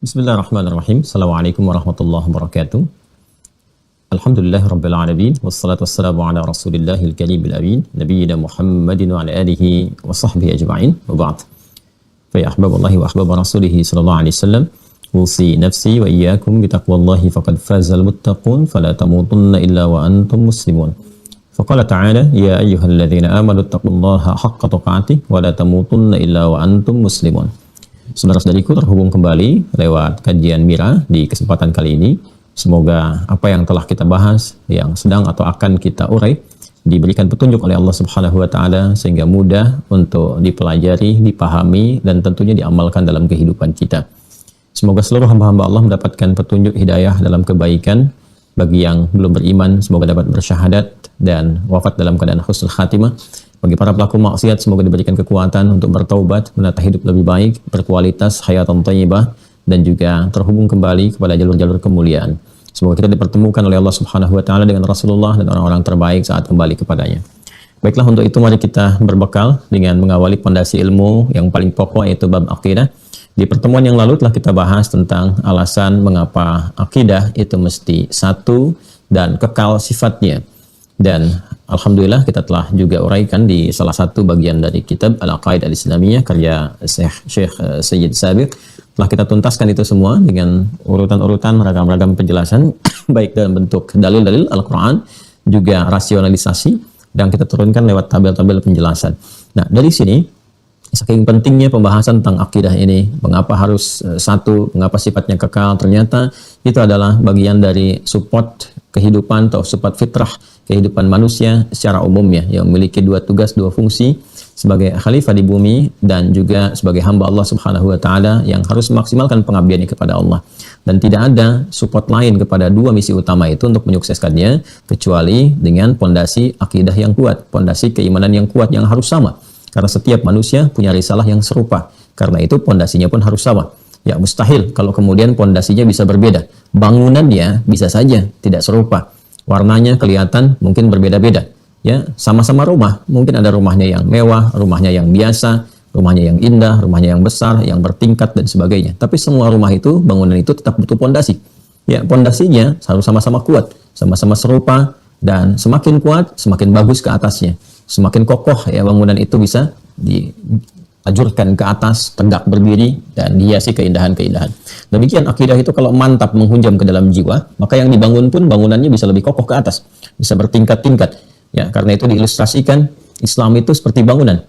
Bismillahirrahmanirrahim. Assalamualaikum warahmatullahi wabarakatuh. Alhamdulillah rabbil alamin wassalatu wassalamu ala rasulillahil karimil amin nabiyina Muhammadin wa ala alihi wa sahbihi ajma'in wa ba'd. Fa ya ahbaballahi wa ahbab rasulih sallallahu alaihi wasallam usi nafsi wa iyyakum bi taqwallahi faqad fazal muttaqun fala tamutunna illa wa antum muslimun. Faqala ta'ala ya ayyuhalladzina amanu taqullaha haqqa tuqatih wa la tamutunna illa wa antum muslimun. Saudara-saudariku, terhubung kembali lewat kajian Mira di kesempatan kali ini. Semoga apa yang telah kita bahas, yang sedang atau akan kita urai, diberikan petunjuk oleh Allah Subhanahu wa Ta'ala sehingga mudah untuk dipelajari, dipahami, dan tentunya diamalkan dalam kehidupan kita. Semoga seluruh hamba-hamba Allah mendapatkan petunjuk hidayah dalam kebaikan. Bagi yang belum beriman, semoga dapat bersyahadat dan wafat dalam keadaan husnul khatimah. Bagi para pelaku maksiat, semoga diberikan kekuatan untuk bertaubat, menata hidup lebih baik, berkualitas, hayatan thayyibah, dan juga terhubung kembali kepada jalur-jalur kemuliaan. Semoga kita dipertemukan oleh Allah Subhanahu wa Ta'ala dengan Rasulullah dan orang-orang terbaik saat kembali kepadanya. Baiklah, untuk itu mari kita berbekal dengan mengawali pondasi ilmu yang paling pokok, yaitu bab akidah. Di pertemuan yang lalu telah kita bahas tentang alasan mengapa akidah itu mesti satu dan kekal sifatnya. Dan alhamdulillah kita telah juga uraikan di salah satu bagian dari kitab Al-Aqaid Al-Islamiyah karya Syekh Sayyid Sabiq. Telah kita tuntaskan itu semua dengan urutan-urutan ragam-ragam penjelasan baik dalam bentuk dalil-dalil Al-Quran, juga rasionalisasi, dan kita turunkan lewat tabel-tabel penjelasan. Nah, dari sini saking pentingnya pembahasan tentang akidah ini, mengapa harus satu, mengapa sifatnya kekal, ternyata itu adalah bagian dari support kehidupan atau support fitrah kehidupan manusia secara umumnya, yang memiliki dua tugas, dua fungsi sebagai khalifah di bumi dan juga sebagai hamba Allah Subhanahu wa Ta'ala yang harus memaksimalkan pengabdiannya kepada Allah. Dan tidak ada support lain kepada dua misi utama itu untuk menyukseskannya kecuali dengan pondasi akidah yang kuat, pondasi keimanan yang kuat yang harus sama. Karena setiap manusia punya risalah yang serupa. Karena itu pondasinya pun harus sama. Ya, mustahil kalau kemudian pondasinya bisa berbeda. Bangunannya bisa saja tidak serupa. Warnanya kelihatan mungkin berbeda-beda. Ya, sama-sama rumah. Mungkin ada rumahnya yang mewah, rumahnya yang biasa, rumahnya yang indah, rumahnya yang besar, yang bertingkat dan sebagainya. Tapi semua rumah itu, bangunan itu tetap butuh pondasi. Ya, pondasinya harus sama-sama kuat, sama-sama serupa, dan semakin kuat, semakin bagus ke atasnya. Semakin kokoh ya bangunan itu bisa diajurkan ke atas, tegak berdiri, dan dihiasi keindahan-keindahan. Demikian akidah itu kalau mantap menghunjam ke dalam jiwa, maka yang dibangun pun bangunannya bisa lebih kokoh ke atas, bisa bertingkat-tingkat. Ya, karena itu diilustrasikan Islam itu seperti bangunan.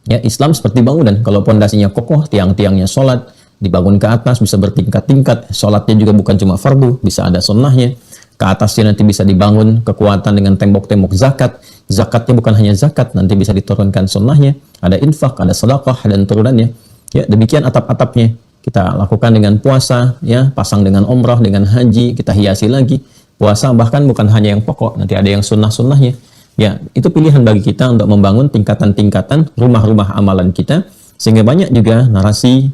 Ya, Islam seperti bangunan. Kalau pondasinya kokoh, tiang-tiangnya sholat, dibangun ke atas, bisa bertingkat-tingkat. Sholatnya juga bukan cuma fardu, bisa ada sunnahnya. Ke atasnya nanti bisa dibangun kekuatan dengan tembok-tembok zakat. Zakatnya bukan hanya zakat, nanti bisa diturunkan sunnahnya. Ada infak, ada sedekah, dan turunannya. Ya, demikian atap-atapnya. Kita lakukan dengan puasa, ya, pasang dengan umrah, dengan haji, kita hiasi lagi. Puasa bahkan bukan hanya yang pokok, nanti ada yang sunnah-sunnahnya. Ya, itu pilihan bagi kita untuk membangun tingkatan-tingkatan rumah-rumah amalan kita. Sehingga banyak juga narasi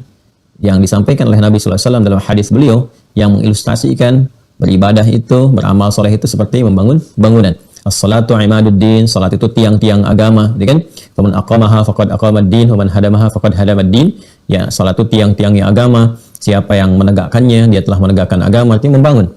yang disampaikan oleh Nabi SAW dalam hadis beliau yang mengilustrasikan beribadah itu, beramal soleh itu seperti membangun bangunan. As-salatu imaduddin, salat itu tiang-tiang agama, ya kan? Faman aqamaha faqad aqamad-din, wa man hadamaha faqad hadamad-din. Ya, salat itu tiang-tiangnya agama. Siapa yang menegakkannya, dia telah menegakkan agama, artinya membangun.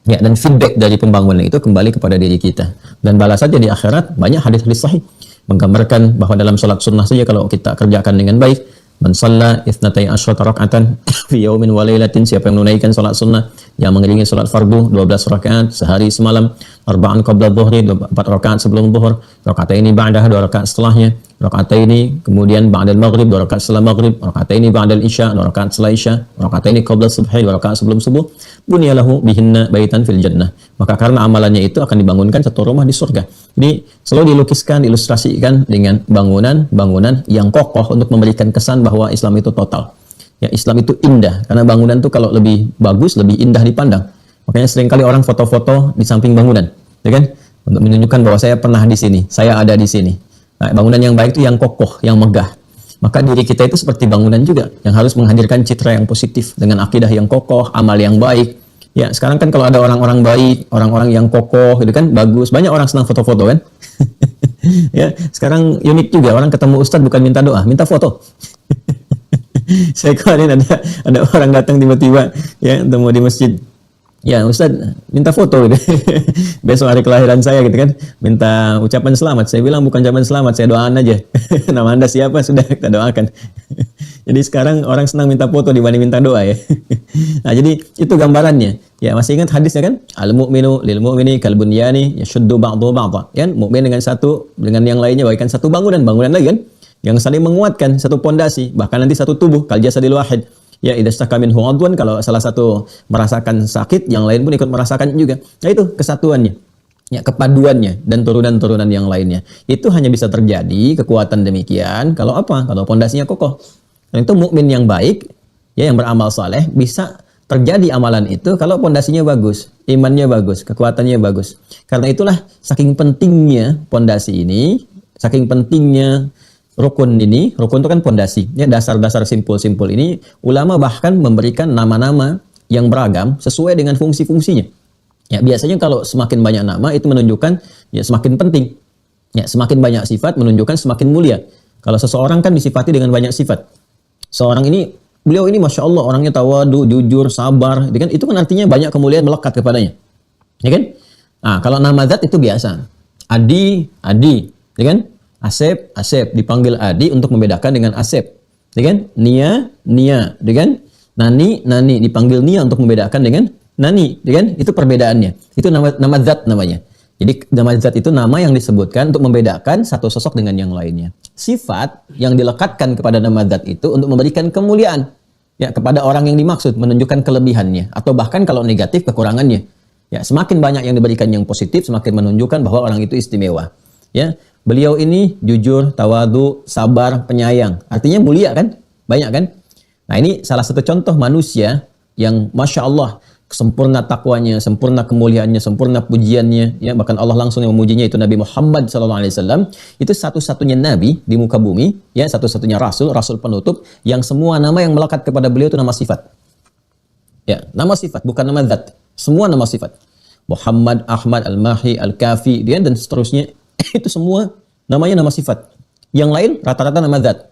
Ya, dan feedback dari pembangunan itu kembali kepada diri kita. Dan balasannya di akhirat banyak hadis-hadis sahih menggambarkan bahwa dalam salat sunnah saja kalau kita kerjakan dengan baik, man shalla itsnatai asyrata raka'atan fi yaumin wa lailatin, siapa yang menunaikan salat sunnah, yang mengiringi salat fardu 12 rakaat sehari semalam, arba'an qabla dhuhri, 4 rakaat sebelum zuhur, raka'ataini ba'daha, 2 rakaat setelahnya, raka'ataini kemudian ba'dal maghrib, 2 rakaat setelah maghrib, raka'ataini ba'dal isya, 2 rakaat setelah isya, raka'ataini qabla subhi, 2 rakaat sebelum subuh, bunyalahu bihinna baitan fil jannah. Maka karena amalannya itu akan dibangunkan satu rumah di surga. Jadi selalu dilukiskan, diilustrasikan dengan bangunan-bangunan yang kokoh untuk memberikan kesan bahwa Islam itu total. Ya, Islam itu indah karena bangunan itu kalau lebih bagus, lebih indah dipandang. Makanya seringkali orang foto-foto di samping bangunan, ya kan? Untuk menunjukkan bahwa saya pernah di sini, saya ada di sini. Nah, bangunan yang baik itu yang kokoh, yang megah. Maka diri kita itu seperti bangunan juga yang harus menghadirkan citra yang positif dengan akidah yang kokoh, amal yang baik. Ya, sekarang kan kalau ada orang-orang baik, orang-orang yang kokoh, itu kan bagus. Banyak orang senang foto-foto kan? Ya, sekarang unik juga orang ketemu ustadz bukan minta doa, minta foto. Saya kemarin ada orang datang tiba-tiba ya temu di masjid. Ya Ustaz, minta foto gitu. Besok hari kelahiran saya gitu kan, minta ucapan selamat. Saya bilang bukan ucapan selamat, saya doakan aja. Nama Anda siapa sudah kita doakan. Jadi sekarang orang senang minta foto dibanding minta doa ya. Nah, jadi itu gambarannya. Ya, masih ingat hadisnya kan? Al mu'minu lil mu'mini kal bunyani yashuddu ba'dhu ba'dha. Ya, mukmin dengan satu dengan yang lainnya bagaikan satu bangunan lagi kan? Yang saling menguatkan satu pondasi, bahkan nanti satu tubuh kal jasadil wahid. Ya, idza staka minhu udwan, kalau salah satu merasakan sakit, yang lain pun ikut merasakan juga. Nah, itu kesatuannya. Ya, kepaduannya dan turunan-turunan yang lainnya. Itu hanya bisa terjadi kekuatan demikian kalau apa? Kalau pondasinya kokoh. Dan itu mukmin yang baik, ya yang beramal saleh bisa terjadi amalan itu kalau pondasinya bagus, imannya bagus, kekuatannya bagus. Karena itulah saking pentingnya pondasi ini, saking pentingnya rukun ini, rukun itu kan pondasi, ya dasar-dasar simpul-simpul ini, ulama bahkan memberikan nama-nama yang beragam sesuai dengan fungsi-fungsinya. Ya biasanya kalau semakin banyak nama itu menunjukkan ya semakin penting. Ya semakin banyak sifat menunjukkan semakin mulia. Kalau seseorang kan disifati dengan banyak sifat. Seorang ini, beliau ini masya Allah orangnya tawadu, jujur, sabar, itu kan artinya banyak kemuliaan melekat kepadanya, ya kan? Nah kalau nama zat itu biasa, Adi, Adi, ya kan? Asep, Asep, dipanggil Adi untuk membedakan dengan Asep, ya kan? Nia, Nia, ya kan? Nani, Nani, dipanggil Nia untuk membedakan dengan Nani, ya kan? Itu perbedaannya. Itu nama zat namanya. Jadi nama zat itu nama yang disebutkan untuk membedakan satu sosok dengan yang lainnya. Sifat yang dilekatkan kepada nama zat itu untuk memberikan kemuliaan ya kepada orang yang dimaksud, menunjukkan kelebihannya atau bahkan kalau negatif kekurangannya. Ya, semakin banyak yang diberikan yang positif, semakin menunjukkan bahwa orang itu istimewa. Ya. Beliau ini jujur, tawadu, sabar, penyayang. Artinya mulia kan? Banyak kan? Nah ini salah satu contoh manusia yang Masya Allah, sempurna takwanya, sempurna kemuliaannya, sempurna pujiannya. Ya, bahkan Allah langsung yang memujinya itu Nabi Muhammad SAW. Itu satu-satunya Nabi di muka bumi, ya satu-satunya Rasul, Rasul penutup, yang semua nama yang melekat kepada beliau itu nama sifat. Ya, nama sifat, bukan nama zat. Semua nama sifat. Muhammad, Ahmad, Al-Mahi, Al-Kafi, dan seterusnya. Itu semua namanya nama sifat. Yang lain rata-rata nama zat.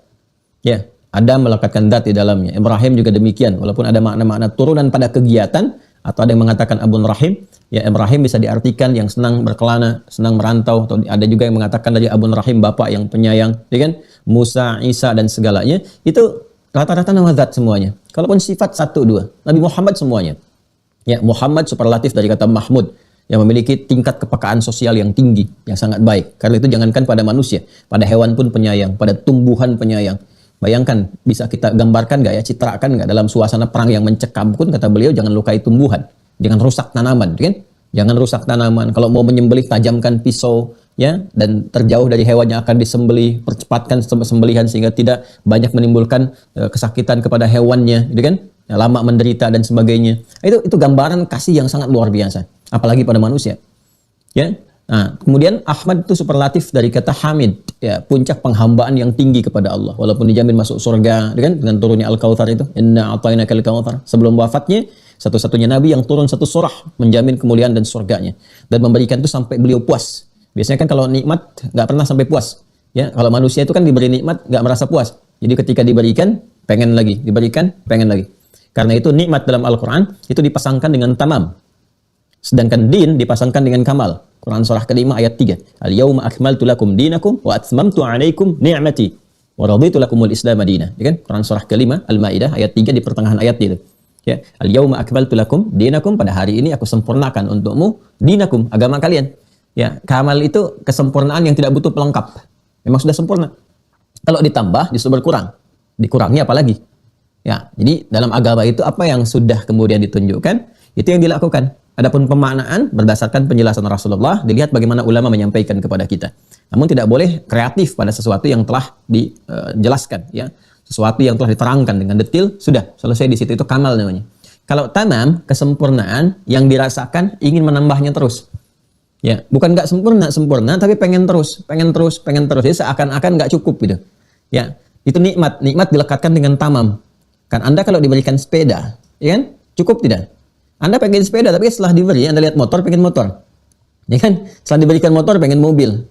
Ya, Adam melekatkan zat di dalamnya. Ibrahim juga demikian. Walaupun ada makna-makna turunan pada kegiatan atau ada yang mengatakan Abun Rahim, ya Ibrahim bisa diartikan yang senang berkelana, senang merantau, atau ada juga yang mengatakan dari Abun Rahim bapak yang penyayang, ya kan? Musa, Isa dan segalanya itu rata-rata nama zat semuanya. Kalaupun sifat satu dua, Nabi Muhammad semuanya. Ya, Muhammad superlatif dari kata Mahmud, yang memiliki tingkat kepekaan sosial yang tinggi, yang sangat baik. Karena itu jangankan pada manusia, pada hewan pun penyayang, pada tumbuhan penyayang. Bayangkan, bisa kita gambarkan nggak ya, citrakan nggak dalam suasana perang yang mencekam pun, kata beliau, jangan lukai tumbuhan, jangan rusak tanaman, kan? Jangan rusak tanaman. Kalau mau menyembelih, tajamkan pisau, ya, dan terjauh dari hewan yang akan disembelih, percepatkan sembelihan sehingga tidak banyak menimbulkan kesakitan kepada hewannya, gitu kan? Ya, lama menderita dan sebagainya. Itu gambaran kasih yang sangat luar biasa, apalagi pada manusia. Ya. Nah, kemudian Ahmad itu superlatif dari kata Hamid, ya, puncak penghambaan yang tinggi kepada Allah, walaupun dijamin masuk surga, kan, dengan turunnya Al-Kautsar itu, inna a'tainaka al-kautsar. Sebelum wafatnya, satu-satunya nabi yang turun satu surah menjamin kemuliaan dan surganya, dan memberikan itu sampai beliau puas. Biasanya kan kalau nikmat nggak pernah sampai puas. Ya, kalau manusia itu kan diberi nikmat nggak merasa puas. Jadi ketika diberikan pengen lagi, diberikan pengen lagi. Karena itu nikmat dalam Al-Quran itu dipasangkan dengan tamam. Sedangkan din dipasangkan dengan kamal. Quran surah ke-5 ayat 3. Al-yawma akmaltu lakum dinakum wa atmamtu alaikum ni'mati wa raditu lakumul islam madinah. Ya kan? Quran surah ke-5 Al-Maidah ayat 3 di pertengahan ayat itu. Ya, al-yawma akmaltu lakum dinakum, pada hari ini aku sempurnakan untukmu dinakum, agama kalian. Ya, kamal itu kesempurnaan yang tidak butuh pelengkap. Memang sudah sempurna. Kalau ditambah justru berkurang. Dikurangi apalagi? Ya, jadi dalam agama itu apa yang sudah kemudian ditunjukkan, itu yang dilakukan. Adapun pemaknaan berdasarkan penjelasan Rasulullah, dilihat bagaimana ulama menyampaikan kepada kita. Namun tidak boleh kreatif pada sesuatu yang telah dijelaskan, ya. Sesuatu yang telah diterangkan dengan detail, sudah selesai di situ, itu kamal namanya. Kalau tamam, kesempurnaan yang dirasakan ingin menambahnya terus. Ya, bukan nggak sempurna, tapi pengen terus. Jadi seakan-akan nggak cukup gitu. Ya, itu nikmat dilekatkan dengan tamam. Kan Anda kalau diberikan sepeda, ya kan? Cukup tidak? Anda pengen sepeda, tapi setelah diberi, Anda lihat motor, pengen motor. Ya kan? Setelah diberikan motor, pengen mobil.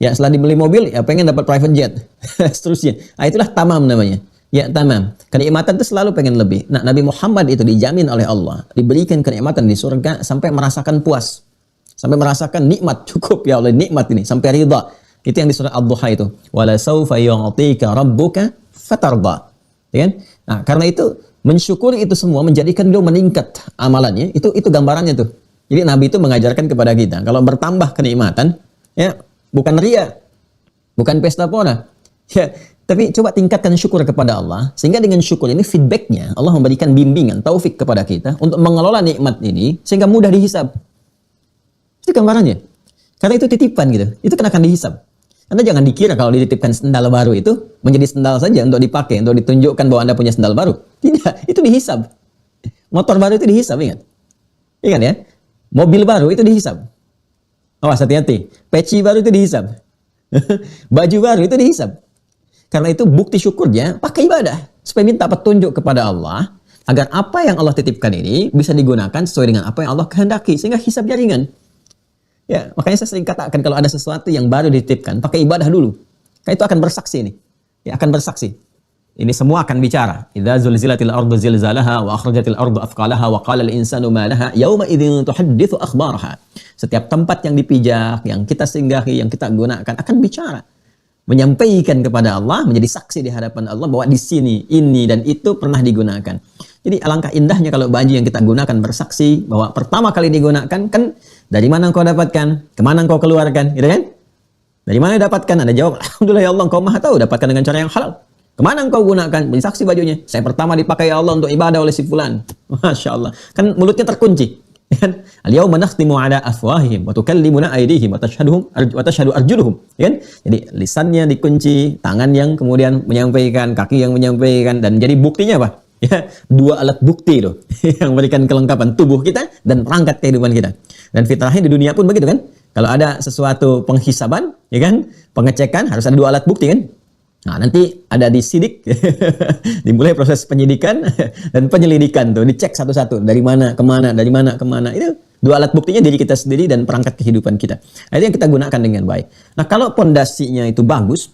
Ya, setelah dibeli mobil, ya pengen dapat private jet. Seterusnya. Nah, itulah tamam namanya. Ya, tamam. Kenikmatan itu selalu pengen lebih. Nah, Nabi Muhammad itu dijamin oleh Allah, diberikan kenikmatan di surga sampai merasakan puas. Sampai merasakan nikmat, cukup ya Allah, nikmat ini sampai ridha. Itu yang di surat Ad-Duha itu. Wala saufa yu'tika rabbuka fatarda. Ya kan? Nah, karena itu mensyukuri itu semua menjadikan beliau meningkat amalannya. Itu gambarannya tuh. Jadi Nabi itu mengajarkan kepada kita kalau bertambah kenikmatan, ya, bukan ria, bukan pesta pora. Ya, tapi coba tingkatkan syukur kepada Allah, sehingga dengan syukur ini feedbacknya Allah memberikan bimbingan, taufik kepada kita untuk mengelola nikmat ini sehingga mudah dihisab. Itu gambarannya. Karena itu titipan gitu, itu kan akan dihisab. Anda jangan dikira kalau dititipkan sendal baru itu menjadi sendal saja untuk dipakai, untuk ditunjukkan bahwa Anda punya sendal baru. Tidak, itu dihisab. Motor baru itu dihisab, ingat. Ingat ya, mobil baru itu dihisab. Awas, hati-hati. Peci baru itu dihisab. Baju baru itu dihisab. Karena itu bukti syukurnya pakai ibadah supaya minta petunjuk kepada Allah agar apa yang Allah titipkan ini bisa digunakan sesuai dengan apa yang Allah kehendaki sehingga hisab jaringan. Ya, makanya saya sering katakan kalau ada sesuatu yang baru dititipkan, pakai ibadah dulu. Karena itu akan bersaksi nih. Ya, akan bersaksi. Ini semua akan bicara. Idza zulzilatil ardu zilzalaha wa akhrajatil ardu athqalaha wa qala al-insanu ma laha yauma idzin tuhadditsu akhbaraha. Setiap tempat yang dipijak, yang kita singgahi, yang kita gunakan akan bicara. Menyampaikan kepada Allah, menjadi saksi di hadapan Allah bahwa di sini, ini, dan itu pernah digunakan. Jadi alangkah indahnya kalau baju yang kita gunakan bersaksi bahwa pertama kali digunakan, kan dari mana engkau dapatkan, kemana engkau keluarkan, gitu kan? Dari mana dapatkan? Anda jawab, alhamdulillah ya Allah, engkau maha tahu, dapatkan dengan cara yang halal. Kemana engkau gunakan? Bersaksi bajunya. Saya pertama dipakai ya Allah untuk ibadah oleh si fulan. Masya Allah. Kan mulutnya terkunci. Kan? Al-yawma nakhtimu ala afwahihim wa tukallimuna aydihim wa tashhadu arjuluhum. Kan? Jadi lisannya dikunci, tangan yang kemudian menyampaikan, kaki yang menyampaikan, dan jadi buktinya apa? Ya, dua alat bukti loh yang memberikan kelengkapan tubuh kita dan perangkat kehidupan kita. Dan fitrahnya di dunia pun begitu kan? Kalau ada sesuatu penghisaban, ya kan? Pengecekan harus ada dua alat bukti kan? Nah, nanti ada disidik, dimulai proses penyidikan dan penyelidikan tuh, dicek satu-satu dari mana kemana, dari mana kemana. Itu dua alat buktinya diri kita sendiri dan perangkat kehidupan kita. Nah, itu yang kita gunakan dengan baik. Nah, kalau pondasinya itu bagus,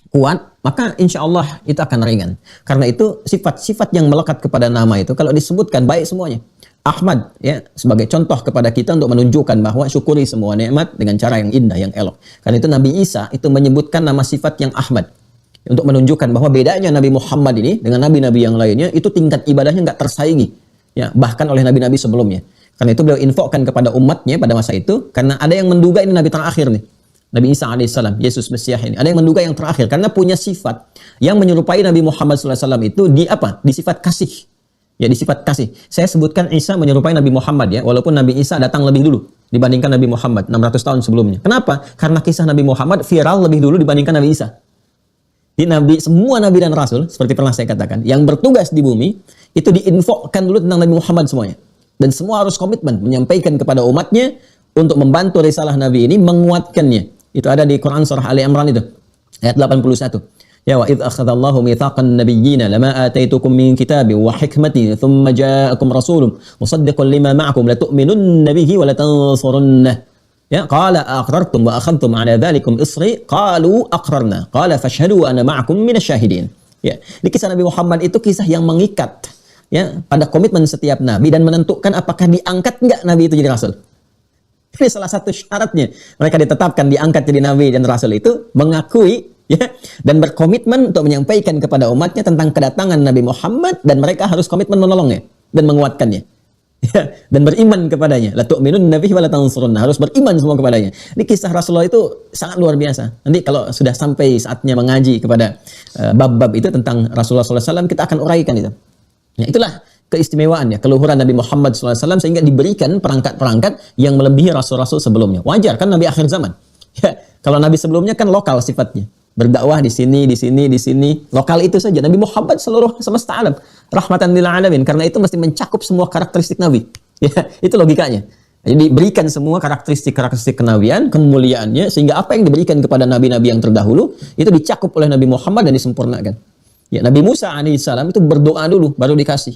kuat, maka insya Allah itu akan ringan. Karena itu sifat-sifat yang melekat kepada nama itu kalau disebutkan baik semuanya. Ahmad ya sebagai contoh kepada kita untuk menunjukkan bahwa syukuri semua nikmat dengan cara yang indah, yang elok. Karena itu Nabi Isa itu menyebutkan nama sifat yang Ahmad. Untuk menunjukkan bahwa bedanya Nabi Muhammad ini dengan nabi-nabi yang lainnya itu tingkat ibadahnya nggak tersaingi ya bahkan oleh nabi-nabi sebelumnya. Karena itu beliau infokkan kepada umatnya pada masa itu karena ada yang menduga ini nabi terakhir nih. Nabi Isa alaihissalam, Yesus Mesias ini. Ada yang menduga yang terakhir karena punya sifat yang menyerupai Nabi Muhammad SAW itu di apa? Di sifat kasih. Ya, di sifat kasih. Saya sebutkan Isa menyerupai Nabi Muhammad ya, walaupun Nabi Isa datang lebih dulu dibandingkan Nabi Muhammad 600 tahun sebelumnya. Kenapa? Karena kisah Nabi Muhammad viral lebih dulu dibandingkan Nabi Isa. Di semua nabi dan rasul, seperti pernah saya katakan, yang bertugas di bumi, itu diinfokkan dulu tentang Nabi Muhammad semuanya. Dan semua harus komitmen, menyampaikan kepada umatnya, untuk membantu risalah Nabi ini, menguatkannya. Itu ada di Quran Surah Ali Imran itu, ayat 81. Ya wa idh akhadallahu mitsaqan nabiyyina lama ataitukum min kitabi wa hikmati thumma ja'akum rasulun musaddiqun lima ma'akum la tu'minunna bihi wa la tansurunnah. Ya, qala aqrartum wa akhadtum ala dzalikum isri qalu aqrarna qala fashhadu ana ma'akum minasyahidin. Ya, di kisah Nabi Muhammad itu kisah yang mengikat ya pada komitmen setiap nabi dan menentukan apakah diangkat enggak nabi itu jadi rasul. Ini salah satu syaratnya. Mereka ditetapkan diangkat jadi nabi dan rasul itu mengakui ya dan berkomitmen untuk menyampaikan kepada umatnya tentang kedatangan Nabi Muhammad dan mereka harus komitmen menolongnya dan menguatkannya. Ya, dan beriman kepadanya. La tu'minunna bihi wa la tansurunna. Harus beriman semua kepadanya. Ini kisah Rasulullah itu sangat luar biasa. Nanti kalau sudah sampai saatnya mengaji kepada bab-bab itu tentang Rasulullah SAW, kita akan uraikan itu. Ya, itulah keistimewaannya, keluhuran Nabi Muhammad SAW sehingga diberikan perangkat-perangkat yang melebihi rasul-rasul sebelumnya. Wajar kan Nabi akhir zaman. Ya, kalau Nabi sebelumnya kan lokal sifatnya. Berdakwah di sini, di sini, di sini. Lokal itu saja. Nabi Muhammad seluruh semesta alam. Rahmatan lil alamin. Karena itu mesti mencakup semua karakteristik Nabi. Ya, itu logikanya. Jadi diberikan semua karakteristik kenabian, kemuliaannya, sehingga apa yang diberikan kepada nabi-nabi yang terdahulu, itu dicakup oleh Nabi Muhammad dan disempurnakan. Ya, Nabi Musa alaihissalam itu berdoa dulu, baru dikasih.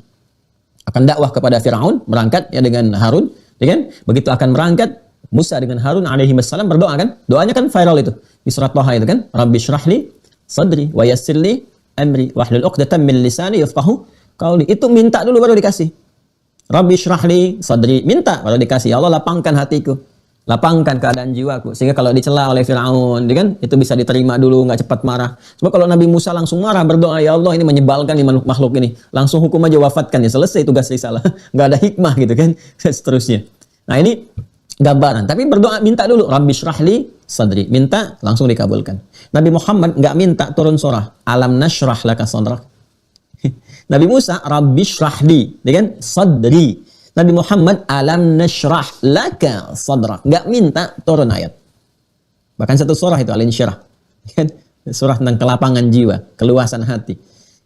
Akan dakwah kepada Fir'aun, berangkat ya dengan Harun. Ya kan? Begitu akan berangkat, Musa dengan Harun alaihi wassalam berdoa kan? Doanya kan viral itu. Di surat Taha itu kan? Rabbi syrahli sadri wa yassirli amri wahlul 'uqdatam min lisani yafqahu qawli. Itu minta dulu baru dikasih. Rabbi syrahli sadri, minta baru dikasih. Ya Allah, lapangkan hatiku, lapangkan keadaan jiwaku, sehingga kalau dicela oleh Firaun, kan itu bisa diterima dulu, nggak cepat marah. Sebab kalau Nabi Musa langsung marah berdoa, ya Allah ini menyebalkan nih makhluk ini, langsung hukum aja, wafatkan ya, selesai tugas risalah. Nggak ada hikmah gitu kan, seterusnya. Nah ini gambaran. Tapi berdoa minta dulu, Rabbi syrahli sadri, minta langsung dikabulkan. Nabi Muhammad nggak minta turun surah alam nashrah laka sadrak. Nabi Musa Rabbi syrahli, kan sadri. Nabi Muhammad alam nashrah laka sadrak, nggak minta turun ayat. Bahkan satu surah itu Al-Insyirah, kan surah tentang kelapangan jiwa, keluasan hati.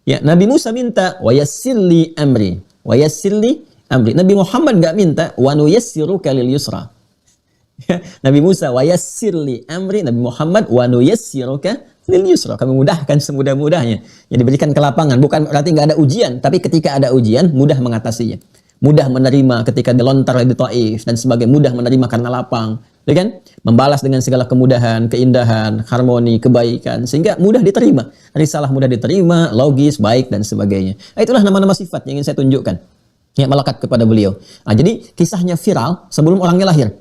Ya, Nabi Musa minta wa yassirli amri, wa yassirli amri. Nabi Muhammad nggak minta wa nuyassiruka lil yusra. Ya, Nabi Musa wa yassirli amri, Nabi Muhammad wa nuyassiruka lil yusra. Kami mudahkan semudah-mudahnya. Ya, diberikan kelapangan, bukan berarti nggak ada ujian, tapi ketika ada ujian mudah mengatasinya. Mudah menerima ketika dilontar di Taif dan sebagai mudah menerima karena lapang, ya kan? Membalas dengan segala kemudahan, keindahan, harmoni, kebaikan, sehingga mudah diterima. Risalah mudah diterima, logis, baik dan sebagainya. Nah, itulah nama-nama sifat yang ingin saya tunjukkan. Ya, melekat kepada beliau. Nah, jadi kisahnya viral sebelum orangnya lahir.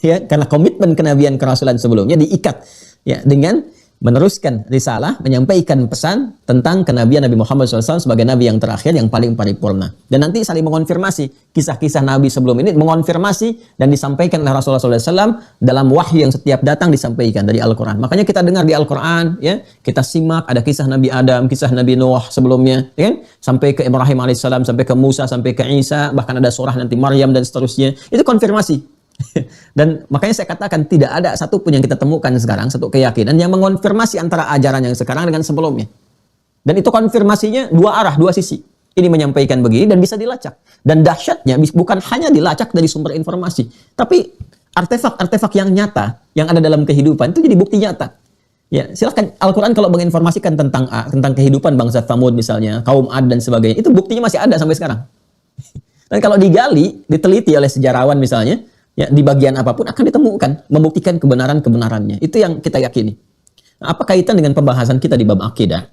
Ya, karena komitmen kenabian kerasulan sebelumnya diikat ya dengan meneruskan risalah, menyampaikan pesan tentang kenabian Nabi Muhammad SAW sebagai Nabi yang terakhir, yang paling paripurna. Dan nanti saling mengonfirmasi, kisah-kisah Nabi sebelum ini mengonfirmasi dan disampaikan oleh Rasulullah SAW dalam wahyu yang setiap datang disampaikan dari Al-Quran. Makanya kita dengar di Al-Quran, ya, kita simak ada kisah Nabi Adam, kisah Nabi Nuh sebelumnya, ya kan? Sampai ke Ibrahim AS, sampai ke Musa, sampai ke Isa, bahkan ada surah nanti Maryam dan seterusnya. Itu konfirmasi. Dan makanya saya katakan tidak ada satupun yang kita temukan sekarang, satu keyakinan yang mengonfirmasi antara ajaran yang sekarang dengan sebelumnya. Dan itu konfirmasinya dua arah, dua sisi. Ini menyampaikan begini dan bisa dilacak. Dan dahsyatnya bukan hanya dilacak dari sumber informasi, tapi artefak-artefak yang nyata yang ada dalam kehidupan itu jadi bukti nyata. Ya, silahkan Al-Quran kalau menginformasikan tentang kehidupan bangsa Tsamud misalnya, kaum Ad dan sebagainya, itu buktinya masih ada sampai sekarang. Dan kalau digali, diteliti oleh sejarawan misalnya, ya, di bagian apapun akan ditemukan, membuktikan kebenaran-kebenarannya. Itu yang kita yakini. Nah, apa kaitan dengan pembahasan kita di bab akidah?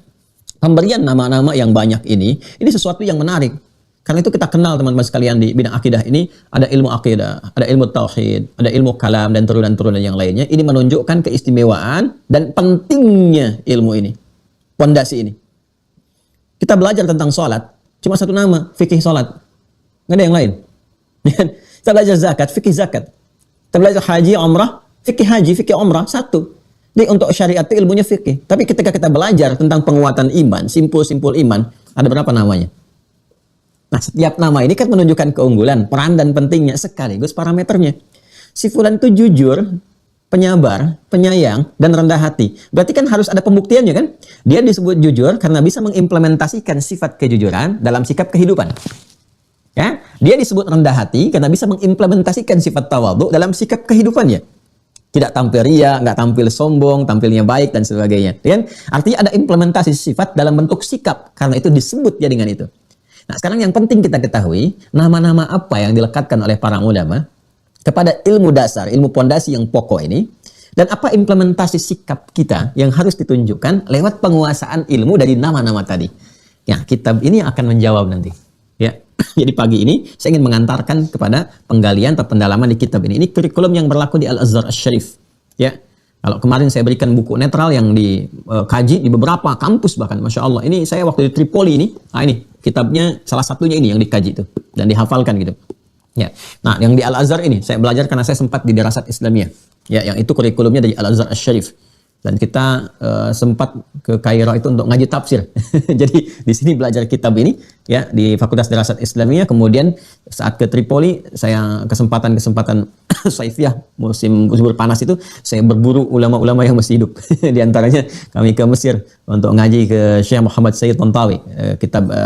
Pemberian nama-nama yang banyak ini sesuatu yang menarik. Karena itu kita kenal teman-teman sekalian di bidang akidah ini, ada ilmu akidah, ada ilmu tauhid, ada ilmu kalam, dan turunan-turunan yang lainnya. Ini menunjukkan keistimewaan dan pentingnya ilmu ini, pondasi ini. Kita belajar tentang sholat, cuma satu nama, fikih sholat. Nggak ada yang lain. Kita belajar zakat, fikih zakat. Kita belajar haji, umrah, fikih haji, fikih umrah, satu. Jadi untuk syariat itu ilmunya fikih. Tapi ketika kita belajar tentang penguatan iman, simpul-simpul iman, ada berapa namanya? Nah, setiap nama ini kan menunjukkan keunggulan, peran dan pentingnya sekaligus parameternya. Si fulan itu jujur, penyabar, penyayang, dan rendah hati. Berarti kan harus ada pembuktiannya kan? Dia disebut jujur karena bisa mengimplementasikan sifat kejujuran dalam sikap kehidupan. Ya, dia disebut rendah hati karena bisa mengimplementasikan sifat tawadhu dalam sikap kehidupannya. Tidak tampil ria, nggak tampil sombong, tampilnya baik dan sebagainya. Kan? Artinya ada implementasi sifat dalam bentuk sikap, karena itu disebut dia dengan itu. Nah, sekarang yang penting kita ketahui, nama-nama apa yang dilekatkan oleh para ulama kepada ilmu dasar, ilmu pondasi yang pokok ini, dan apa implementasi sikap kita yang harus ditunjukkan lewat penguasaan ilmu dari nama-nama tadi. Ya, kitab ini akan menjawab nanti. Ya, jadi pagi ini saya ingin mengantarkan kepada penggalian atau pendalaman di kitab ini. Ini kurikulum yang berlaku di Al-Azhar Asy-Syarif. Ya, kalau kemarin saya berikan buku netral yang dikaji di beberapa kampus bahkan, masya Allah. Ini saya waktu di Tripoli ini, nah ini kitabnya salah satunya ini yang dikaji itu dan dihafalkan gitu. Ya, nah yang di Al-Azhar ini saya belajar karena saya sempat di Dirasat Islamiyah. Ya, yang itu kurikulumnya dari Al-Azhar Asy-Syarif. Dan kita sempat ke Kairo itu untuk ngaji tafsir. Jadi di sini belajar kitab ini ya di Fakultas Dirasat Islamiyah. Kemudian saat ke Tripoli saya kesempatan saifiyah musim panas itu saya berburu ulama-ulama yang masih hidup. Di antaranya kami ke Mesir untuk ngaji ke Syekh Muhammad Sayyid Tantawi.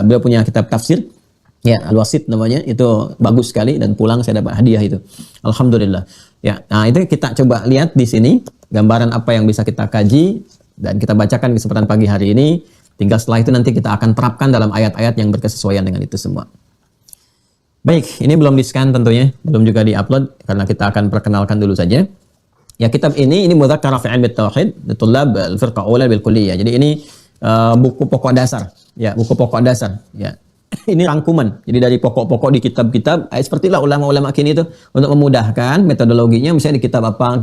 Beliau punya kitab tafsir. Ya, Al-Wasit namanya, itu bagus sekali dan pulang saya dapat hadiah itu. Alhamdulillah. Ya, nah itu kita coba lihat di sini gambaran apa yang bisa kita kaji dan kita bacakan di kesempatan pagi hari ini. Tinggal setelah itu nanti kita akan terapkan dalam ayat-ayat yang berkesesuaian dengan itu semua. Baik, ini belum di-scan tentunya, belum juga di-upload karena kita akan perkenalkan dulu saja. Ya, kitab ini Mudzakkar fi 'ilmi at-tauhid, Tullab al-Firqah Ula bil Kulliyah. Jadi ini buku pokok dasar. Ya, buku pokok dasar. Ya. Ini rangkuman. Jadi dari pokok-pokok di kitab-kitab, seperti lah ulama-ulama kini itu untuk memudahkan metodologinya, misalnya di kitab apa,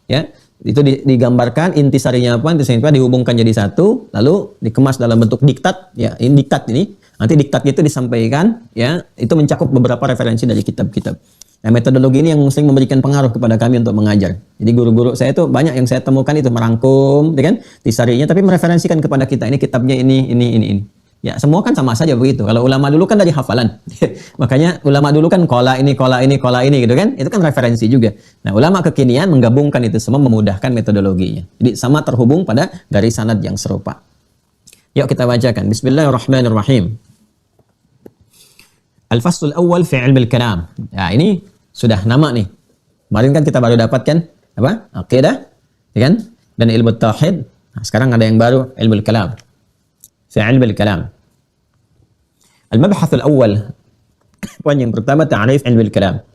ya. Itu digambarkan intisarinya apa, intisarinya apa, dihubungkan jadi satu, lalu dikemas dalam bentuk diktat, ya. Ini diktat ini. Nanti diktatnya itu disampaikan, ya. Itu mencakup beberapa referensi dari kitab-kitab. Nah, metodologi ini yang sering memberikan pengaruh kepada kami untuk mengajar. Jadi guru-guru saya itu banyak yang saya temukan itu merangkum, ya kan, intisarinya, tapi mereferensikan kepada kita. Ini kitabnya ini. Ya, semua kan sama saja begitu. Kalau ulama dulu kan dari hafalan. Makanya ulama dulu kan kola ini gitu kan. Itu kan referensi juga. Nah, ulama kekinian menggabungkan itu semua, memudahkan metodologinya. Jadi sama terhubung pada garis sanad yang serupa. Yuk kita bacakan. Bismillahirrahmanirrahim. Al-faslul awal fi ilmil kalam. Ya, ini sudah nama nih. Kemarin kan kita baru dapatkan apa? Aqidah, ya kan? Dan ilmu tauhid. Nah, sekarang ada yang baru, ilmu kalam. Fi ilmil kalam. Al-mabhath al-awwal. Poin yang pertama, ta'rif ilmil kalam.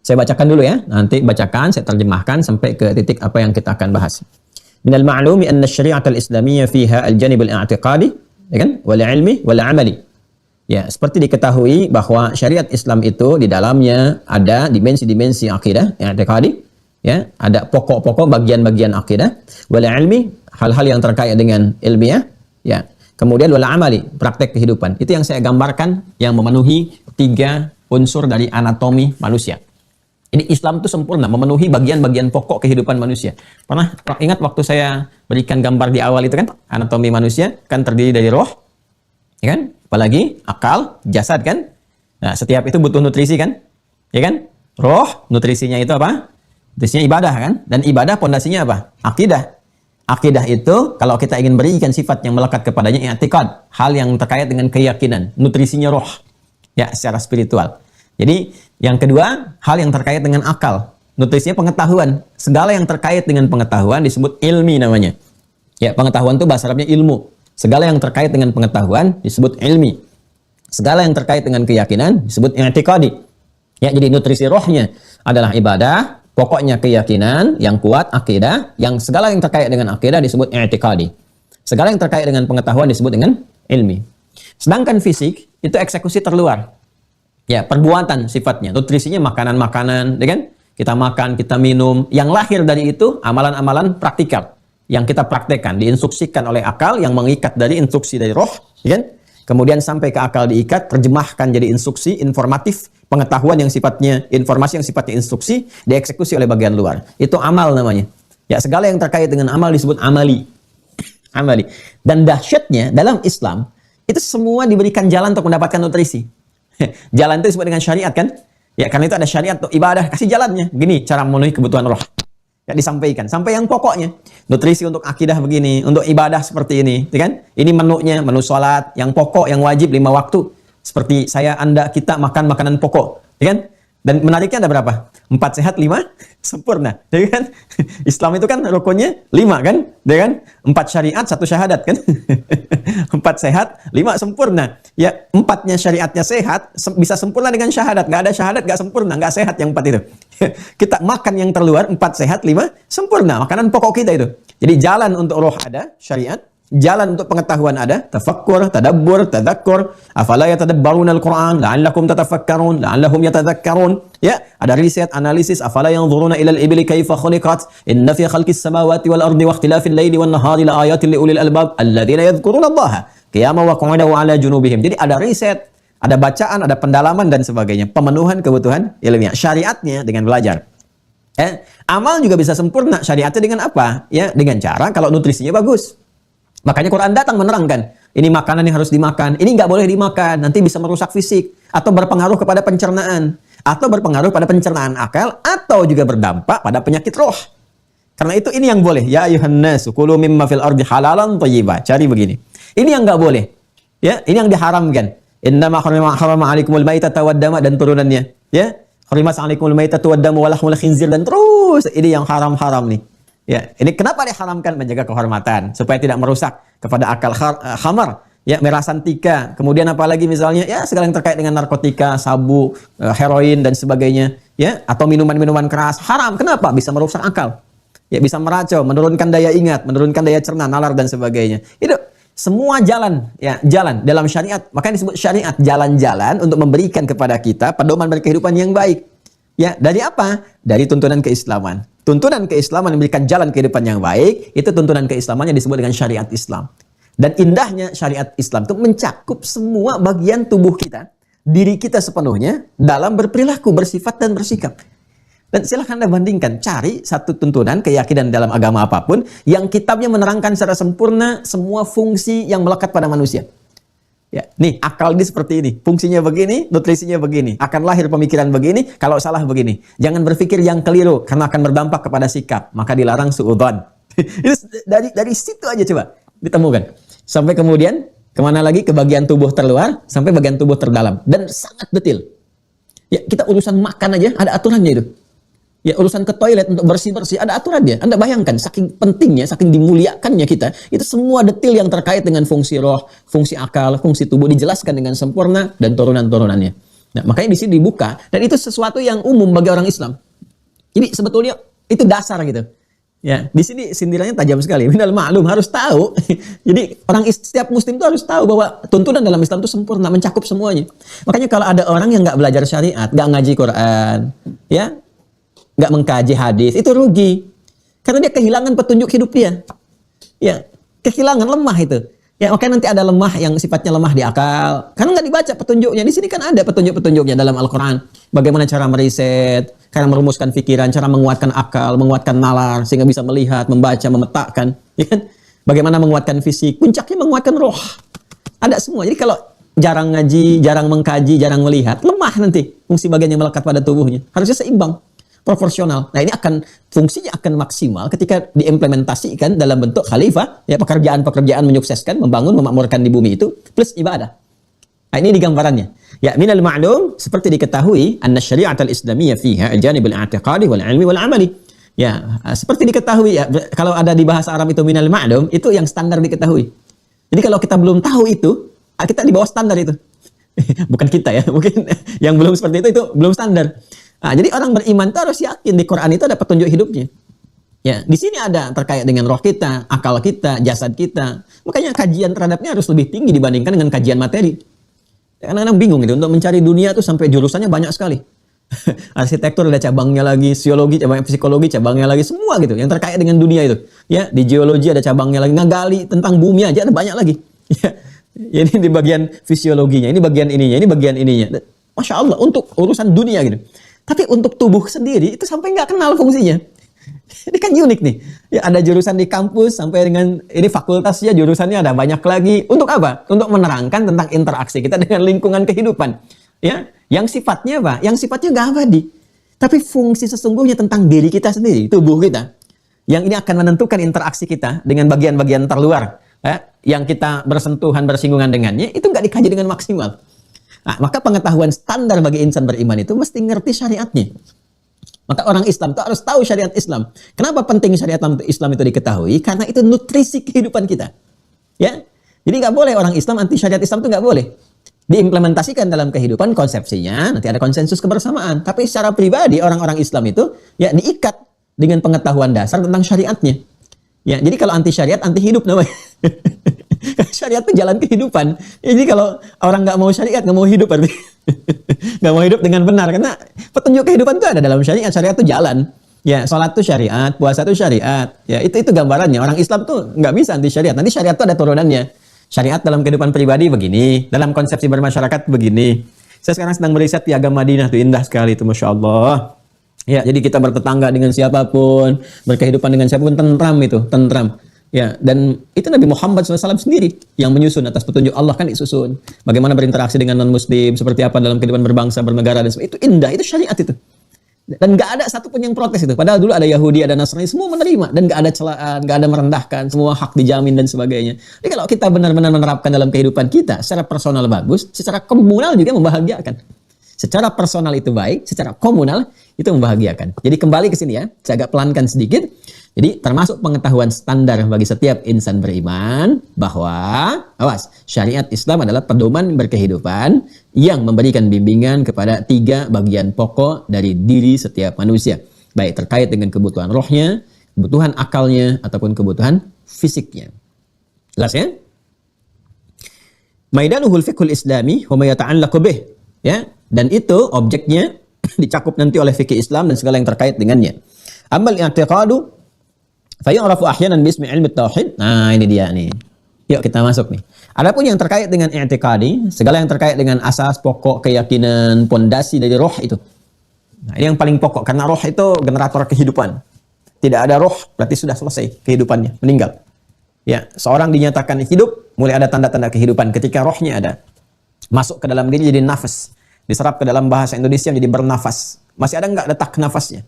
Saya bacakan dulu ya. Nanti bacakan, saya terjemahkan sampai ke titik apa yang kita akan bahas. Min al-ma'lumi anna syari'at al-islamiyya fiha al-janib al-i'tiqadi, ya kan? Wal ilmi wal amali. Ya, seperti diketahui bahwa syariat Islam itu di dalamnya ada dimensi-dimensi akidah, i'tiqadi, ya, ada pokok-pokok bagian-bagian akidah, wal ilmi, hal-hal yang terkait dengan ilmiah, ya. Kemudian wal amali, praktek kehidupan. Itu yang saya gambarkan yang memenuhi 3 unsur dari anatomi manusia. Ini Islam itu sempurna, memenuhi bagian-bagian pokok kehidupan manusia. Pernah ingat waktu saya berikan gambar di awal itu kan, anatomi manusia kan terdiri dari roh, ya kan? Apalagi akal, jasad kan? Nah, setiap itu butuh nutrisi kan? Ya kan? Roh, nutrisinya itu apa? Nutrisinya ibadah kan? Dan ibadah pondasinya apa? Akidah. Akidah itu kalau kita ingin berikan sifat yang melekat kepadanya, i'tiqad, hal yang terkait dengan keyakinan, nutrisinya roh, ya, secara spiritual. Jadi yang kedua, hal yang terkait dengan akal, nutrisinya pengetahuan. Segala yang terkait dengan pengetahuan disebut ilmi namanya. Ya, pengetahuan itu bahasa Arabnya ilmu. Segala yang terkait dengan pengetahuan disebut ilmi. Segala yang terkait dengan keyakinan disebut i'tiqadi. Ya, jadi nutrisi rohnya adalah ibadah. Pokoknya keyakinan yang kuat, akidah, yang segala yang terkait dengan akidah disebut i'tiqadi. Segala yang terkait dengan pengetahuan disebut dengan ilmi. Sedangkan fisik itu eksekusi terluar. Ya, perbuatan sifatnya, nutrisinya makanan-makanan, ya kan? Kita makan, kita minum. Yang lahir dari itu amalan-amalan praktikal yang kita praktekkan, diinstruksikan oleh akal yang mengikat dari instruksi dari roh, ya kan? Kemudian sampai ke akal diikat, terjemahkan jadi instruksi, informatif, pengetahuan yang sifatnya, informasi yang sifatnya instruksi, dieksekusi oleh bagian luar. Itu amal namanya. Ya, segala yang terkait dengan amal disebut amali. Amali. Dan dahsyatnya dalam Islam, itu semua diberikan jalan untuk mendapatkan nutrisi. Jalan itu disebut dengan syariat kan? Ya, karena itu ada syariat untuk ibadah, kasih jalannya. Gini cara memenuhi kebutuhan roh. Ya, disampaikan sampai yang pokoknya, nutrisi untuk akidah begini, untuk ibadah seperti ini, ya kan? Ini menunya, menu sholat yang pokok, yang wajib 5 waktu, seperti saya, anda, kita makan makanan pokok, ya kan? Dan menariknya ada berapa? 4 sehat, 5 sempurna, ya kan? Islam itu kan rukunnya 5 kan, ya kan? 4 syariat, 1 syahadat kan? 4 sehat, 5 sempurna. Ya, 4-nya syariatnya sehat, bisa sempurna dengan syahadat. Nggak ada syahadat, nggak sempurna, nggak sehat yang 4 itu. Kita makan yang terluar, 4 sehat, 5 sempurna. Makanan pokok kita itu. Jadi jalan untuk roh ada, syariat. Jalan untuk pengetahuan ada, tafakkur, tadabbur, tadzakur. Afala yatadabbaruna al-Qur'an la'allakum tatafakkarun, la'allahum yatadzakkarun. Ya, ada riset, analisis. Afala yanzuruna ilal ibli kaifa khuliqat, inna fi khalqis samawati wal ardi wa ikhtilafil laili wan nahari laayatin liulil albab alladzina yadhkuruna Allaha qiyaman wa qu'udan wa 'ala junubihim. Jadi ada riset, ada bacaan, ada pendalaman dan sebagainya. Pemenuhan kebutuhan ilmiah. Syariatnya dengan belajar. Amal juga bisa sempurna. Syariatnya dengan apa? Ya, dengan cara kalau nutrisinya bagus. Makanya Quran datang menerangkan, ini makanan yang harus dimakan, ini nggak boleh dimakan, nanti bisa merusak fisik, atau berpengaruh kepada pencernaan, atau berpengaruh pada pencernaan akal, atau juga berdampak pada penyakit roh. Karena itu ini yang boleh. Ya ayuhan nasu kulu mimma fil ardi halalan thayyiba. Cari begini. Ini yang nggak boleh. Ya, ini yang diharamkan. Innama harama 'alaikumul maitata wad dama dan turunannya. Ya, harimat 'alaikumul maitatu wad damu wa lahmul khinzir dan terus ini yang haram-haram nih. Ya, ini kenapa diharamkan? Menjaga kehormatan supaya tidak merusak kepada akal khamar, ya, merasantika. Kemudian apalagi misalnya ya segala yang terkait dengan narkotika, sabu, heroin dan sebagainya, ya, atau minuman-minuman keras haram. Kenapa? Bisa merusak akal. ya bisa meracau, menurunkan daya ingat, menurunkan daya cerna, nalar dan sebagainya. Itu semua jalan, ya jalan dalam syariat. Makanya disebut syariat, jalan-jalan untuk memberikan kepada kita pedoman berkehidupan yang baik. Ya, dari apa? Dari tuntunan keislaman. Tuntunan keislaman memberikan jalan kehidupan yang baik, itu tuntunan keislamannya disebut dengan syariat Islam. Dan indahnya syariat Islam itu mencakup semua bagian tubuh kita, diri kita sepenuhnya dalam berperilaku, bersifat dan bersikap. Dan silahkan Anda bandingkan, cari satu tuntunan keyakinan dalam agama apapun yang kitabnya menerangkan secara sempurna semua fungsi yang melekat pada manusia. Ya, nih akal ini seperti ini, fungsinya begini, nutrisinya begini, akan lahir pemikiran begini, kalau salah begini. Jangan berpikir yang keliru karena akan berdampak kepada sikap, maka dilarang suudzon. dari situ aja coba ditemukan. Sampai kemudian kemana lagi, ke bagian tubuh terluar sampai bagian tubuh terdalam, dan sangat detail. Ya, kita urusan makan aja ada aturannya itu. Ya, urusan ke toilet untuk bersih-bersih ada aturannya. Anda bayangkan saking pentingnya, saking dimuliakannya kita, itu semua detail yang terkait dengan fungsi roh, fungsi akal, fungsi tubuh dijelaskan dengan sempurna dan turunan-turunannya. Nah, makanya di sini dibuka, dan itu sesuatu yang umum bagi orang Islam. Jadi sebetulnya itu dasar gitu. Ya, di sini sindirannya tajam sekali. Minal ma'lum, harus tahu. Jadi setiap muslim itu harus tahu bahwa tuntunan dalam Islam itu sempurna, mencakup semuanya. Makanya kalau ada orang yang nggak belajar syariat, nggak ngaji Quran, ya, nggak mengkaji hadis, itu rugi. Karena dia kehilangan petunjuk hidup dia. Ya, kehilangan, lemah itu. Ya, makanya nanti ada lemah yang sifatnya lemah di akal. Karena nggak dibaca petunjuknya. Di sini kan ada petunjuk-petunjuknya dalam Al-Quran. Bagaimana cara meriset, cara merumuskan pikiran, cara menguatkan akal, menguatkan nalar, sehingga bisa melihat, membaca, memetakan. Ya kan? Bagaimana menguatkan fisik, puncaknya menguatkan roh. Ada semua. Jadi kalau jarang ngaji, jarang mengkaji, jarang melihat, lemah nanti fungsi bagian yang melekat pada tubuhnya. Harusnya seimbang, proporsional. Nah, ini fungsinya akan maksimal ketika diimplementasikan dalam bentuk khalifah, ya, pekerjaan-pekerjaan menyukseskan, membangun, memakmurkan di bumi itu plus ibadah. Nah, ini di gambarannya. Ya, minal ma'lum, seperti diketahui anna syariat al-islamiyah fiha al-janib al-i'tiqadi wal 'ilmi wal 'amali. Ya, seperti diketahui, ya, kalau ada di bahasa Arab itu minal ma'lum, itu yang standar diketahui. Jadi kalau kita belum tahu itu, kita di bawah standar itu. Bukan kita ya, mungkin yang belum seperti itu belum standar. Nah, jadi orang beriman itu harus yakin di Quran itu ada petunjuk hidupnya. Ya, di sini ada terkait dengan roh kita, akal kita, jasad kita. Makanya kajian terhadapnya harus lebih tinggi dibandingkan dengan kajian materi. Kadang-kadang bingung gitu, untuk mencari dunia tuh sampai jurusannya banyak sekali. Arsitektur ada cabangnya lagi, sosiologi, cabangnya psikologi, cabangnya lagi, semua gitu yang terkait dengan dunia itu. Ya, di geologi ada cabangnya lagi, ngagali tentang bumi aja ada banyak lagi. Ya, ini di bagian fisiologinya, ini bagian ininya, ini bagian ininya. Masya Allah, untuk urusan dunia gitu. Tapi untuk tubuh sendiri itu sampai nggak kenal fungsinya. Ini kan unik nih. Ya, ada jurusan di kampus sampai dengan ini fakultasnya, jurusannya ada banyak lagi. Untuk apa? Untuk menerangkan tentang interaksi kita dengan lingkungan kehidupan. Ya, yang sifatnya apa? Yang sifatnya nggak abadi. Tapi fungsi sesungguhnya tentang diri kita sendiri, tubuh kita. Yang ini akan menentukan interaksi kita dengan bagian-bagian terluar. Ya, yang kita bersentuhan, bersinggungan dengannya, itu nggak dikaji dengan maksimal. Nah, maka pengetahuan standar bagi insan beriman itu mesti ngerti syariatnya. Maka orang Islam itu harus tahu syariat Islam. Kenapa penting syariat Islam itu diketahui? Karena itu nutrisi kehidupan kita. Ya, jadi nggak boleh orang Islam anti syariat Islam itu nggak boleh. Diimplementasikan dalam kehidupan konsepsinya, nanti ada konsensus kebersamaan. Tapi secara pribadi orang-orang Islam itu ya diikat dengan pengetahuan dasar tentang syariatnya. Ya, jadi kalau anti syariat, anti hidup namanya. Syariat itu jalan kehidupan. Jadi kalau orang nggak mau syariat, nggak mau hidup berarti. Nggak mau hidup dengan benar. Karena petunjuk kehidupan itu ada dalam syariat. Syariat itu jalan. Ya, sholat itu syariat, puasa itu syariat. Ya, itu gambarannya. Orang Islam tuh nggak bisa anti syariat. Nanti syariat itu ada turunannya. Syariat dalam kehidupan pribadi begini. Dalam konsepsi bermasyarakat begini. Saya sekarang sedang meriset Piagam Madinah. Itu indah sekali itu, Masya Allah. Ya, jadi kita bertetangga dengan siapapun, berkehidupan dengan siapapun, tentram itu, tentram. Ya, dan itu Nabi Muhammad SAW sendiri yang menyusun atas petunjuk Allah kan disusun. Bagaimana berinteraksi dengan non-muslim, seperti apa dalam kehidupan berbangsa, bernegara, dan sebagainya. Itu indah, itu syariat itu. Dan nggak ada satupun yang protes itu. Padahal dulu ada Yahudi, ada Nasrani, semua menerima. Dan nggak ada celaan, nggak ada merendahkan, semua hak dijamin dan sebagainya. Jadi kalau kita benar-benar menerapkan dalam kehidupan kita, secara personal bagus, secara komunal juga membahagiakan. Secara personal itu baik, secara komunal itu membahagiakan. Jadi kembali ke sini ya, saya agak pelankan sedikit. Jadi termasuk pengetahuan standar bagi setiap insan beriman bahwa awas, syariat Islam adalah pedoman berkehidupan yang memberikan bimbingan kepada 3 bagian pokok dari diri setiap manusia. Baik terkait dengan kebutuhan rohnya, kebutuhan akalnya ataupun kebutuhan fisiknya. Jelas ya? Maidanuhul fiqhul islami wa ma yata'allaqu bih, ya. Dan itu objeknya dicakup nanti oleh fikih Islam dan segala yang terkait dengannya. Amal i'tiqadu fa yu'rafu ahyanan bismi ilmi tauhid. Nah, ini dia nih. Yuk kita masuk nih. Adapun yang terkait dengan i'tiqadi, segala yang terkait dengan asas, pokok, keyakinan, pondasi dari roh itu. Nah, ini yang paling pokok karena roh itu generator kehidupan. Tidak ada roh berarti sudah selesai kehidupannya, meninggal. Ya, seorang dinyatakan hidup, mulai ada tanda-tanda kehidupan ketika rohnya ada. Masuk ke dalam diri jadi nafas. Diserap ke dalam bahasa Indonesia jadi bernafas. Masih ada nggak detak nafasnya?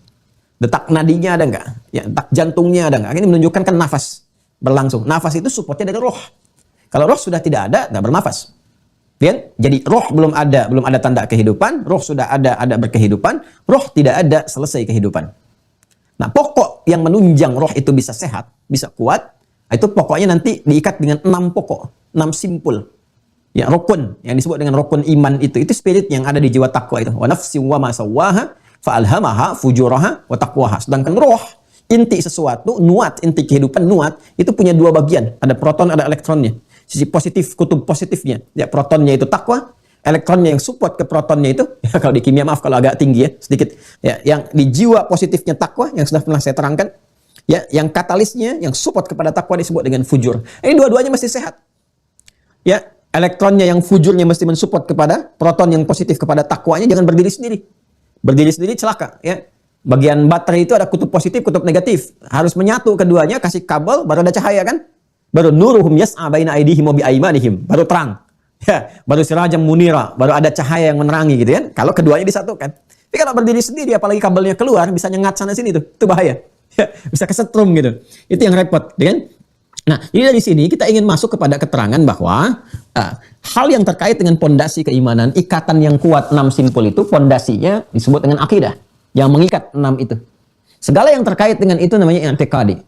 Detak nadinya ada nggak? Ya, detak jantungnya ada nggak? Ini menunjukkan kan nafas berlangsung. Nafas itu supportnya dari roh. Kalau roh sudah tidak ada, nggak bernafas. Ya? Jadi roh belum ada tanda kehidupan. Roh sudah ada berkehidupan. Roh tidak ada, selesai kehidupan. Nah, pokok yang menunjang roh itu bisa sehat, bisa kuat, itu pokoknya nanti diikat dengan 6 pokok, 6 simpul. Ya, rukun yang disebut dengan rukun iman itu spirit yang ada di jiwa takwa itu. Wa nafsi wa ma sawwaha fa alhamaha fujuraha wa taqwaha. Sedangkan roh, inti sesuatu, nuat, inti kehidupan nuat itu punya 2 bagian, ada proton, ada elektronnya. Sisi positif, kutub positifnya, ya protonnya itu takwa, elektronnya yang support ke protonnya itu, ya kalau di kimia maaf kalau agak tinggi ya, sedikit. Ya, yang di jiwa positifnya takwa yang sudah pernah saya terangkan. Ya, yang katalisnya, yang support kepada takwa disebut dengan fujur. Ini dua-duanya mesti sehat. Ya, elektronnya yang fujurnya mesti mensupport kepada proton yang positif kepada takwanya, jangan berdiri sendiri. Berdiri sendiri celaka, ya. Bagian baterai itu ada kutub positif, kutub negatif. Harus menyatu keduanya, kasih kabel, baru ada cahaya kan? Baru nuruhum yas'a baina aydihim wa bi aymanihim, baru terang. Ya, baru sirajam munira, baru ada cahaya yang menerangi gitu kan. Kalau keduanya disatukan. Tapi kalau berdiri sendiri apalagi kabelnya keluar bisa nyengat sana sini tuh. Itu bahaya. Ya, bisa kesetrum gitu. Itu yang repot, kan? Nah, jadi dari sini kita ingin masuk kepada keterangan bahwa hal yang terkait dengan pondasi keimanan, ikatan yang kuat 6 simpul itu pondasinya disebut dengan akidah, yang mengikat 6 itu. Segala yang terkait dengan itu namanya i'tiqadi.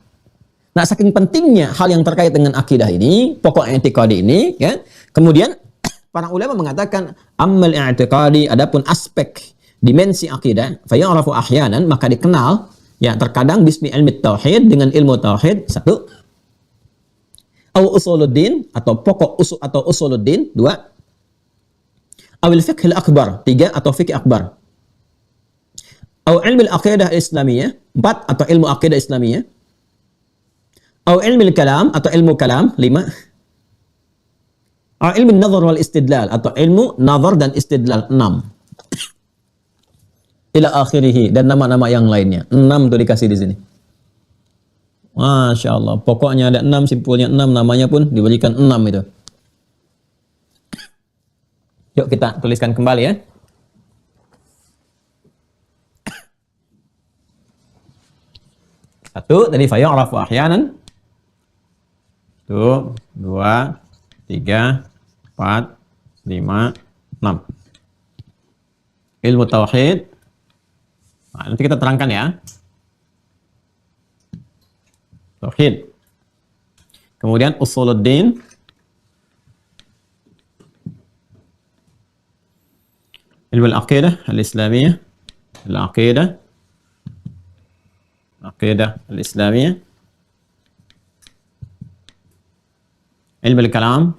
Nah, saking pentingnya hal yang terkait dengan akidah ini, pokok i'tiqadi ini, ya. Kemudian para ulama mengatakan ammal i'tiqadi, adapun aspek dimensi akidah, fa ya'rafu ahyanan, maka dikenal ya terkadang bismi ilmi tauhid dengan ilmu tauhid 1, au usuluddin atau pokok atau usuluddin 2, awil fiqh akbar 3 atau fikih akbar, au ilmu al-aqidah islamiyah 4 atau ilmu aqidah islamiyah, au ilmu al-kalam atau ilmu kalam 5, au ilmu an-nazar wal istidlal atau ilmu nazar dan istidlal 6. Ila akhirih, dan nama-nama yang lainnya. 6 tuh dikasih di sini. Masya Allah. Pokoknya ada 6, simpulnya 6, namanya pun diberikan 6 itu. Yuk kita tuliskan kembali ya. Satu, tadi fayu'rafu ahyanan. 1, 2, 3, 4, 5, 6. Ilmu tauhid. Nah, nanti kita terangkan ya. Tauhid. Kemudian usuluddin. Ilmu al-aqidah al-islamiyah. Al-aqidah. Aqidah al-islamiyah. Ilmu al-kalam.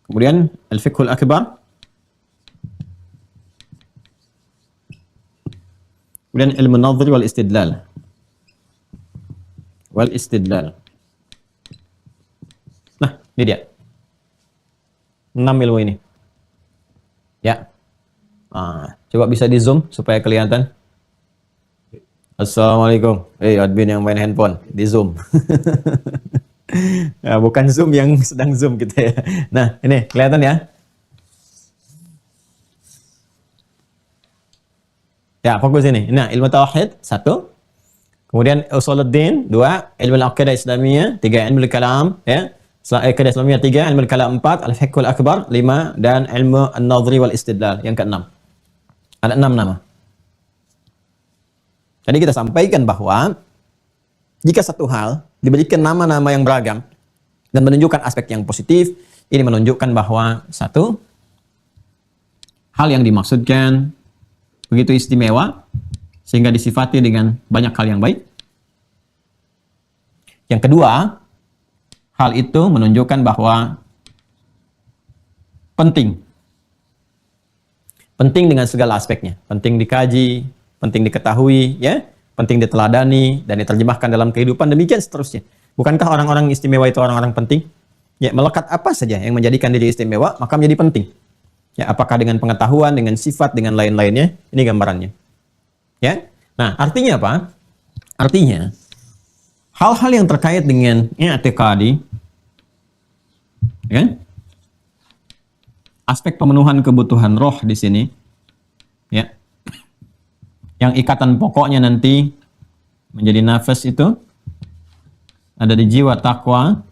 Kemudian al-fiqhul akbar. Kemudian ilmu nadhri wal istidlal. Wal istidlal. Nah, ini dia. 6 ilmu ini. Ya. Coba bisa di zoom supaya kelihatan. Assalamualaikum. Admin yang main handphone. Di zoom. Ya, bukan zoom yang sedang zoom kita ya. Nah, ini kelihatan ya. Ya, fokus ini. Nah, ilmu tauhid 1. Kemudian usuluddin 2, ilmu al-aqidah islamiyah 3, ilmu al-kalam ya. Aqidah islamiyah 3, ilmu al-kalam 4, al-fiqhul akbar 5, dan ilmu an-nadhri wal istidlal yang ke-6. Ada 6 nama. Jadi kita sampaikan bahwa jika satu hal diberikan nama-nama yang beragam dan menunjukkan aspek yang positif, ini menunjukkan bahwa satu hal yang dimaksudkan begitu istimewa, sehingga disifati dengan banyak hal yang baik. Yang kedua, hal itu menunjukkan bahwa penting dengan segala aspeknya, penting dikaji, penting diketahui, ya, penting diteladani dan diterjemahkan dalam kehidupan, demikian seterusnya. Bukankah orang-orang istimewa itu orang-orang penting? Ya, melekat apa saja yang menjadikan diri istimewa, maka menjadi penting. Ya, apakah dengan pengetahuan, dengan sifat, dengan lain-lainnya? Ini gambarannya. Ya. Nah, artinya apa? Artinya hal-hal yang terkait dengan i'tiqadi, ya, aspek pemenuhan kebutuhan roh di sini, ya, yang ikatan pokoknya nanti menjadi nafas itu ada di jiwa takwa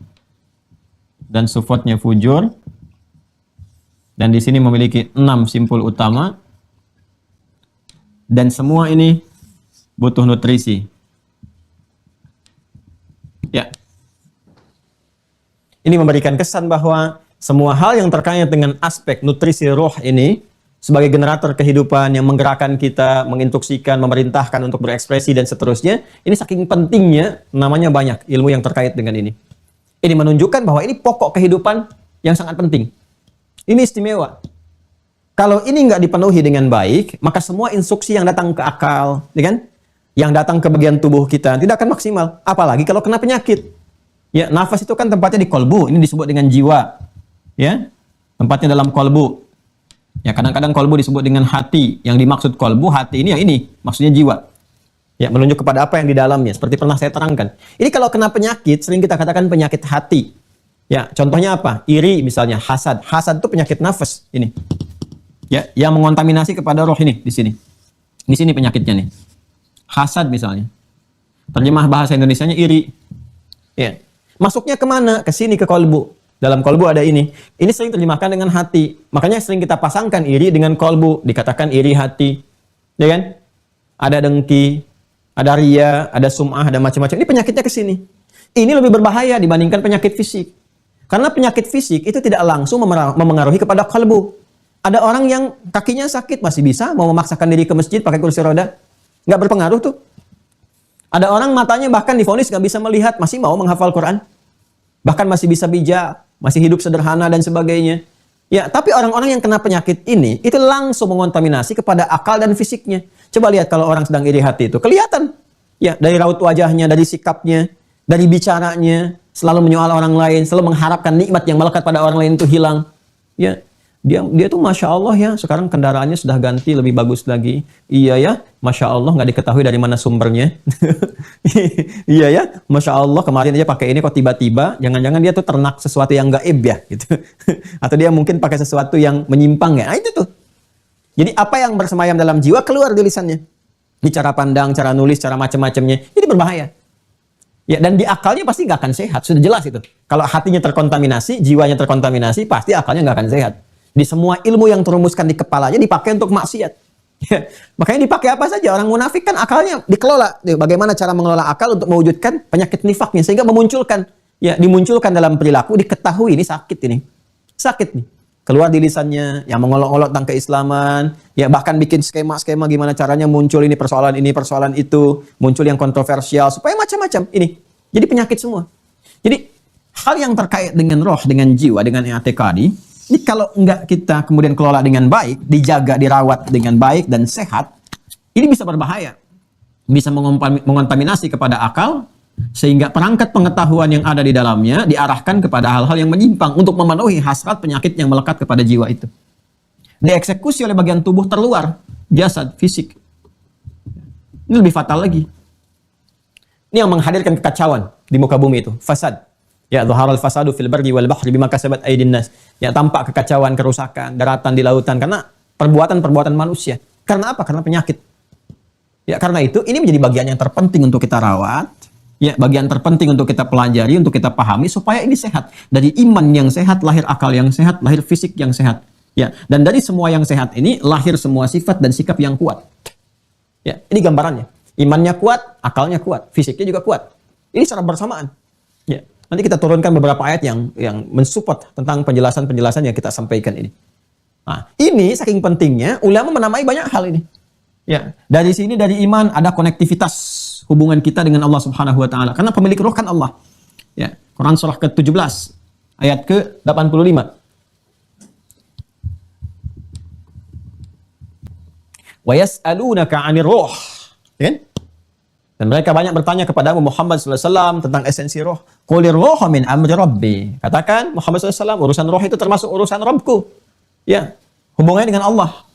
dan sifatnya fujur, dan di sini memiliki 6 simpul utama, dan semua ini butuh nutrisi. Ya, ini memberikan kesan bahwa semua hal yang terkait dengan aspek nutrisi roh ini sebagai generator kehidupan yang menggerakkan kita, menginstruksikan, memerintahkan untuk berekspresi dan seterusnya, ini saking pentingnya, namanya banyak ilmu yang terkait dengan ini. Ini menunjukkan bahwa ini pokok kehidupan yang sangat penting. Ini istimewa. Kalau ini nggak dipenuhi dengan baik, maka semua instruksi yang datang ke akal, ya kan? Yang datang ke bagian tubuh kita tidak akan maksimal. Apalagi kalau kena penyakit. Ya, nafas itu kan tempatnya di kolbu. Ini disebut dengan jiwa. Ya, tempatnya dalam kolbu. Ya, kadang-kadang kolbu disebut dengan hati. Yang dimaksud kolbu, hati ini yang ini, maksudnya jiwa. Ya, menunjuk kepada apa yang di dalamnya. Seperti pernah saya terangkan. Ini kalau kena penyakit, sering kita katakan penyakit hati. Ya, contohnya apa? Iri misalnya, hasad. Hasad itu penyakit nafas. Ini. Ya, yang mengontaminasi kepada roh ini di sini. Di sini penyakitnya nih. Hasad misalnya. Terjemah bahasa Indonesianya iri. Ya. Masuknya kemana? Ke sini, ke kolbu. Dalam kolbu ada ini. Ini sering terjemahkan dengan hati. Makanya sering kita pasangkan iri dengan kolbu. Dikatakan iri hati. Ya kan? Ada dengki, ada ria, ada sum'ah, ada macam-macam. Ini penyakitnya ke sini. Ini lebih berbahaya dibandingkan penyakit fisik. Karena penyakit fisik itu tidak langsung memengaruhi kepada kolbu. Ada orang yang kakinya sakit masih bisa mau memaksakan diri ke masjid pakai kursi roda. Nggak berpengaruh tuh. Ada orang matanya bahkan divonis nggak bisa melihat, masih mau menghafal Quran. Bahkan masih bisa bijak, masih hidup sederhana dan sebagainya. Ya, tapi orang-orang yang kena penyakit ini, itu langsung mengontaminasi kepada akal dan fisiknya. Coba lihat kalau orang sedang iri hati itu, kelihatan. Ya, dari raut wajahnya, dari sikapnya, dari bicaranya, selalu menyoal orang lain, selalu mengharapkan nikmat yang melekat pada orang lain itu hilang. Ya, dia tuh Masya Allah ya, sekarang kendaraannya sudah ganti lebih bagus lagi. Iya ya, Masya Allah, nggak diketahui dari mana sumbernya. Iya ya, Masya Allah, kemarin aja pakai ini kok tiba-tiba, jangan-jangan dia tuh ternak sesuatu yang gaib ya, gitu. Atau dia mungkin pakai sesuatu yang menyimpang ya, nah, itu tuh. Jadi apa yang bersemayam dalam jiwa keluar di lisannya. Di cara pandang, cara nulis, cara macam-macamnya, ini berbahaya. Ya, dan di akalnya pasti nggak akan sehat, sudah jelas itu. Kalau hatinya terkontaminasi, jiwanya terkontaminasi, pasti akalnya nggak akan sehat. Di semua ilmu yang terumuskan di kepalanya dipakai untuk maksiat. Ya, makanya dipakai apa saja. Orang munafik kan akalnya dikelola. Bagaimana cara mengelola akal untuk mewujudkan penyakit nifaknya. Sehingga dimunculkan dalam perilaku, diketahui ini sakit ini. Sakit nih. Keluar di lisannya, yang mengolok-olok tentang keislaman. Ya, bahkan bikin skema-skema gimana caranya muncul ini, persoalan itu. Muncul yang kontroversial. Supaya macam-macam. Ini. Jadi penyakit semua. Jadi hal yang terkait dengan roh, dengan jiwa, dengan i'tiqadi, ini kalau enggak kita kemudian kelola dengan baik, dijaga, dirawat dengan baik dan sehat, ini bisa berbahaya. Bisa mengontaminasi kepada akal, sehingga perangkat pengetahuan yang ada di dalamnya diarahkan kepada hal-hal yang menyimpang untuk memenuhi hasrat penyakit yang melekat kepada jiwa itu. Dieksekusi oleh bagian tubuh terluar, jasad, fisik. Ini lebih fatal lagi. Ini yang menghadirkan kekacauan di muka bumi itu, fasad. Ya, dhaharal fasadu fil barri wal bahri bima kasabat aydin nas. Ya, tampak kekacauan, kerusakan, daratan di lautan karena perbuatan-perbuatan manusia. Karena apa? Karena penyakit. Ya, karena itu ini menjadi bagian yang terpenting untuk kita rawat. Ya, bagian terpenting untuk kita pelajari, untuk kita pahami supaya ini sehat. Dari iman yang sehat lahir akal yang sehat, lahir fisik yang sehat. Ya, dan dari semua yang sehat ini lahir semua sifat dan sikap yang kuat. Ya, ini gambarannya. Imannya kuat, akalnya kuat, fisiknya juga kuat. Ini secara bersamaan. Ya. Nanti kita turunkan beberapa ayat yang mensupport tentang penjelasan-penjelasan yang kita sampaikan ini. Nah, ini saking pentingnya ulama menamai banyak hal ini. Ya, dari sini dari iman ada konektivitas hubungan kita dengan Allah Subhanahu wa taala. Karena pemilik roh kan Allah. Ya, Quran surah ke-17 ayat ke-85. Wa yas'alunaka 'anir ruh. Ya? Dan mereka banyak bertanya kepada Muhammad SAW tentang esensi roh. Qulir ruhu min amri rabbi. Katakan Muhammad SAW, urusan roh itu termasuk urusan Rabbku. Ya, hubungannya dengan Allah.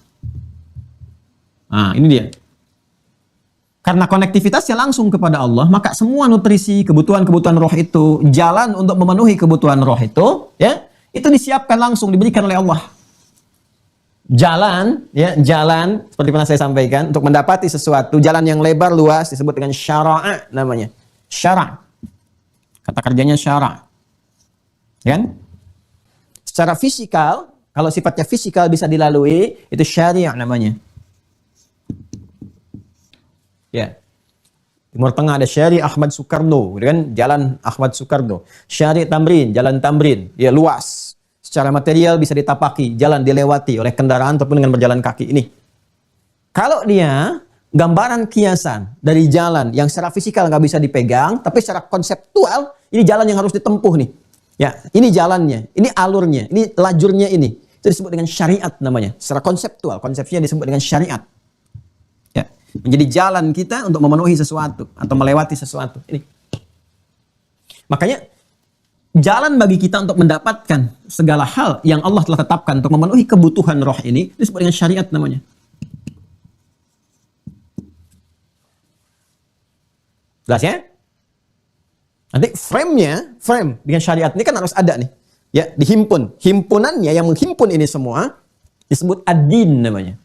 Nah, ini dia. Karena konektivitasnya langsung kepada Allah, maka semua nutrisi, kebutuhan-kebutuhan roh itu, jalan untuk memenuhi kebutuhan roh itu, ya, itu disiapkan langsung, diberikan oleh Allah. Jalan, ya, jalan seperti pernah saya sampaikan untuk mendapati sesuatu, jalan yang lebar luas disebut dengan syara'a namanya. Syara'. Kata kerjanya syara'. Kan? Secara fisikal, kalau sifatnya fisikal bisa dilalui, itu syariah namanya. Ya. Timur Tengah ada Syari Ahmad Soekarno, kan? Jalan Ahmad Soekarno. Syari Tamrin, jalan Tamrin, ya luas. Secara material bisa ditapaki, jalan dilewati oleh kendaraan ataupun dengan berjalan kaki ini. Kalau dia gambaran kiasan dari jalan yang secara fisikal nggak bisa dipegang, tapi secara konseptual ini jalan yang harus ditempuh nih. Ya, ini jalannya, ini alurnya, ini lajurnya ini. Itu disebut dengan syariat namanya. Secara konseptual, konsepsinya disebut dengan syariat. Ya, menjadi jalan kita untuk memenuhi sesuatu atau melewati sesuatu. Ini. Makanya jalan bagi kita untuk mendapatkan segala hal yang Allah telah tetapkan untuk memenuhi kebutuhan roh ini disebut dengan syariat namanya. Jelas ya? Nanti frame dengan syariat ini kan harus ada nih. Ya, dihimpun. Himpunannya yang menghimpun ini semua disebut ad-din namanya.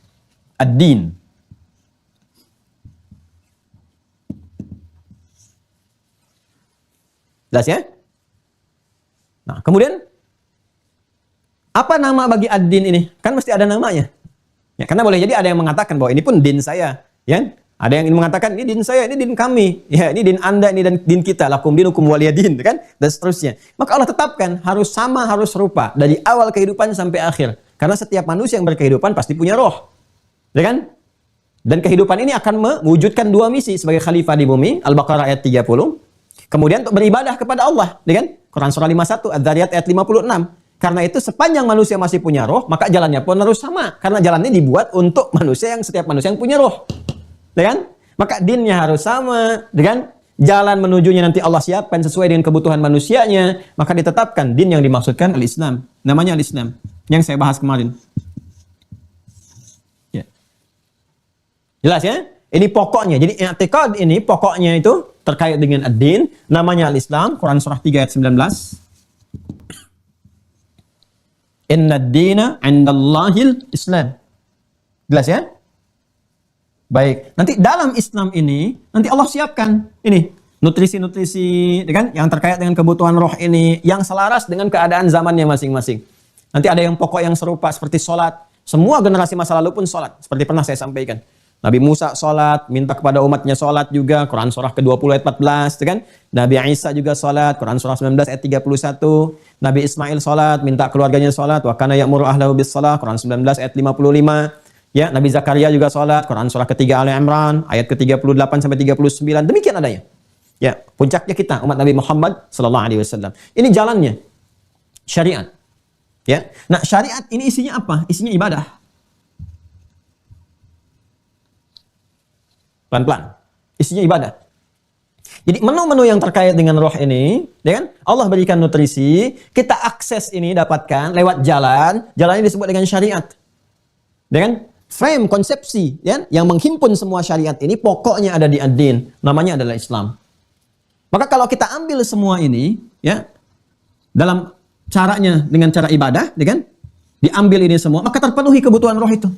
Ad-din. Jelas ya? Nah, kemudian apa nama bagi ad-din ini? Kan mesti ada namanya. Ya, karena boleh jadi ada yang mengatakan bahwa ini pun din saya, ya. Ada yang mengatakan ini din saya, ini din kami. Ya, ini din Anda, ini dan din kita. Lakum dinukum waliyadin, kan? Dan seterusnya. Maka Allah tetapkan harus sama, harus serupa dari awal kehidupan sampai akhir. Karena setiap manusia yang berkehidupan pasti punya roh. Ya kan? Dan kehidupan ini akan mewujudkan dua misi sebagai khalifah di bumi, Al-Baqarah ayat 30. Kemudian untuk beribadah kepada Allah, ya kan? Quran surah 51, Adz-Dzariyat ayat 56. Karena itu sepanjang manusia masih punya roh, maka jalannya pun harus sama. Karena jalannya dibuat untuk manusia yang setiap manusia yang punya roh. Ya kan? Maka dinnya harus sama, ya kan? Jalan menujunya nanti Allah siapkan sesuai dengan kebutuhan manusianya, maka ditetapkan din yang dimaksudkan al-Islam. Namanya al-Islam yang saya bahas kemarin. Ya. Jelas ya? Ini pokoknya. Jadi i'tiqad ini pokoknya itu terkait dengan ad-din, namanya al-Islam, Quran surah 3 ayat 19. Inna ad-dina 'indallahil Islam. Jelas ya? Baik. Nanti dalam Islam ini nanti Allah siapkan ini nutrisi-nutrisi, kan, yang terkait dengan kebutuhan roh ini yang selaras dengan keadaan zamannya masing-masing. Nanti ada yang pokok yang serupa seperti sholat. Semua generasi masa lalu pun sholat. Seperti pernah saya sampaikan. Nabi Musa sholat, minta kepada umatnya sholat juga. Quran surah ke-20 ayat 14. Kan? Nabi Isa juga sholat. Quran surah 19 ayat 31. Nabi Ismail sholat, minta keluarganya sholat. Wa kana ya'muru ahlahu bis shalah. Quran 19 ayat 55. Ya, Nabi Zakaria juga sholat. Quran surah ke-3 Ali Imran. Ayat ke-38 sampai 39. Demikian adanya. Ya, puncaknya kita, umat Nabi Muhammad SAW. Ini jalannya. Syariat. Ya. Nah, syariat ini isinya apa? Isinya ibadah. Pelan-pelan. Isinya ibadah. Jadi menu-menu yang terkait dengan roh ini, ya kan? Allah berikan nutrisi, kita akses ini dapatkan lewat jalan. Jalan ini disebut dengan syariat. Ya kan? Frame, konsepsi, ya, yang menghimpun semua syariat ini pokoknya ada di ad-din. Namanya adalah Islam. Maka kalau kita ambil semua ini, ya, dalam caranya dengan cara ibadah, ya kan? Diambil ini semua, maka terpenuhi kebutuhan roh itu.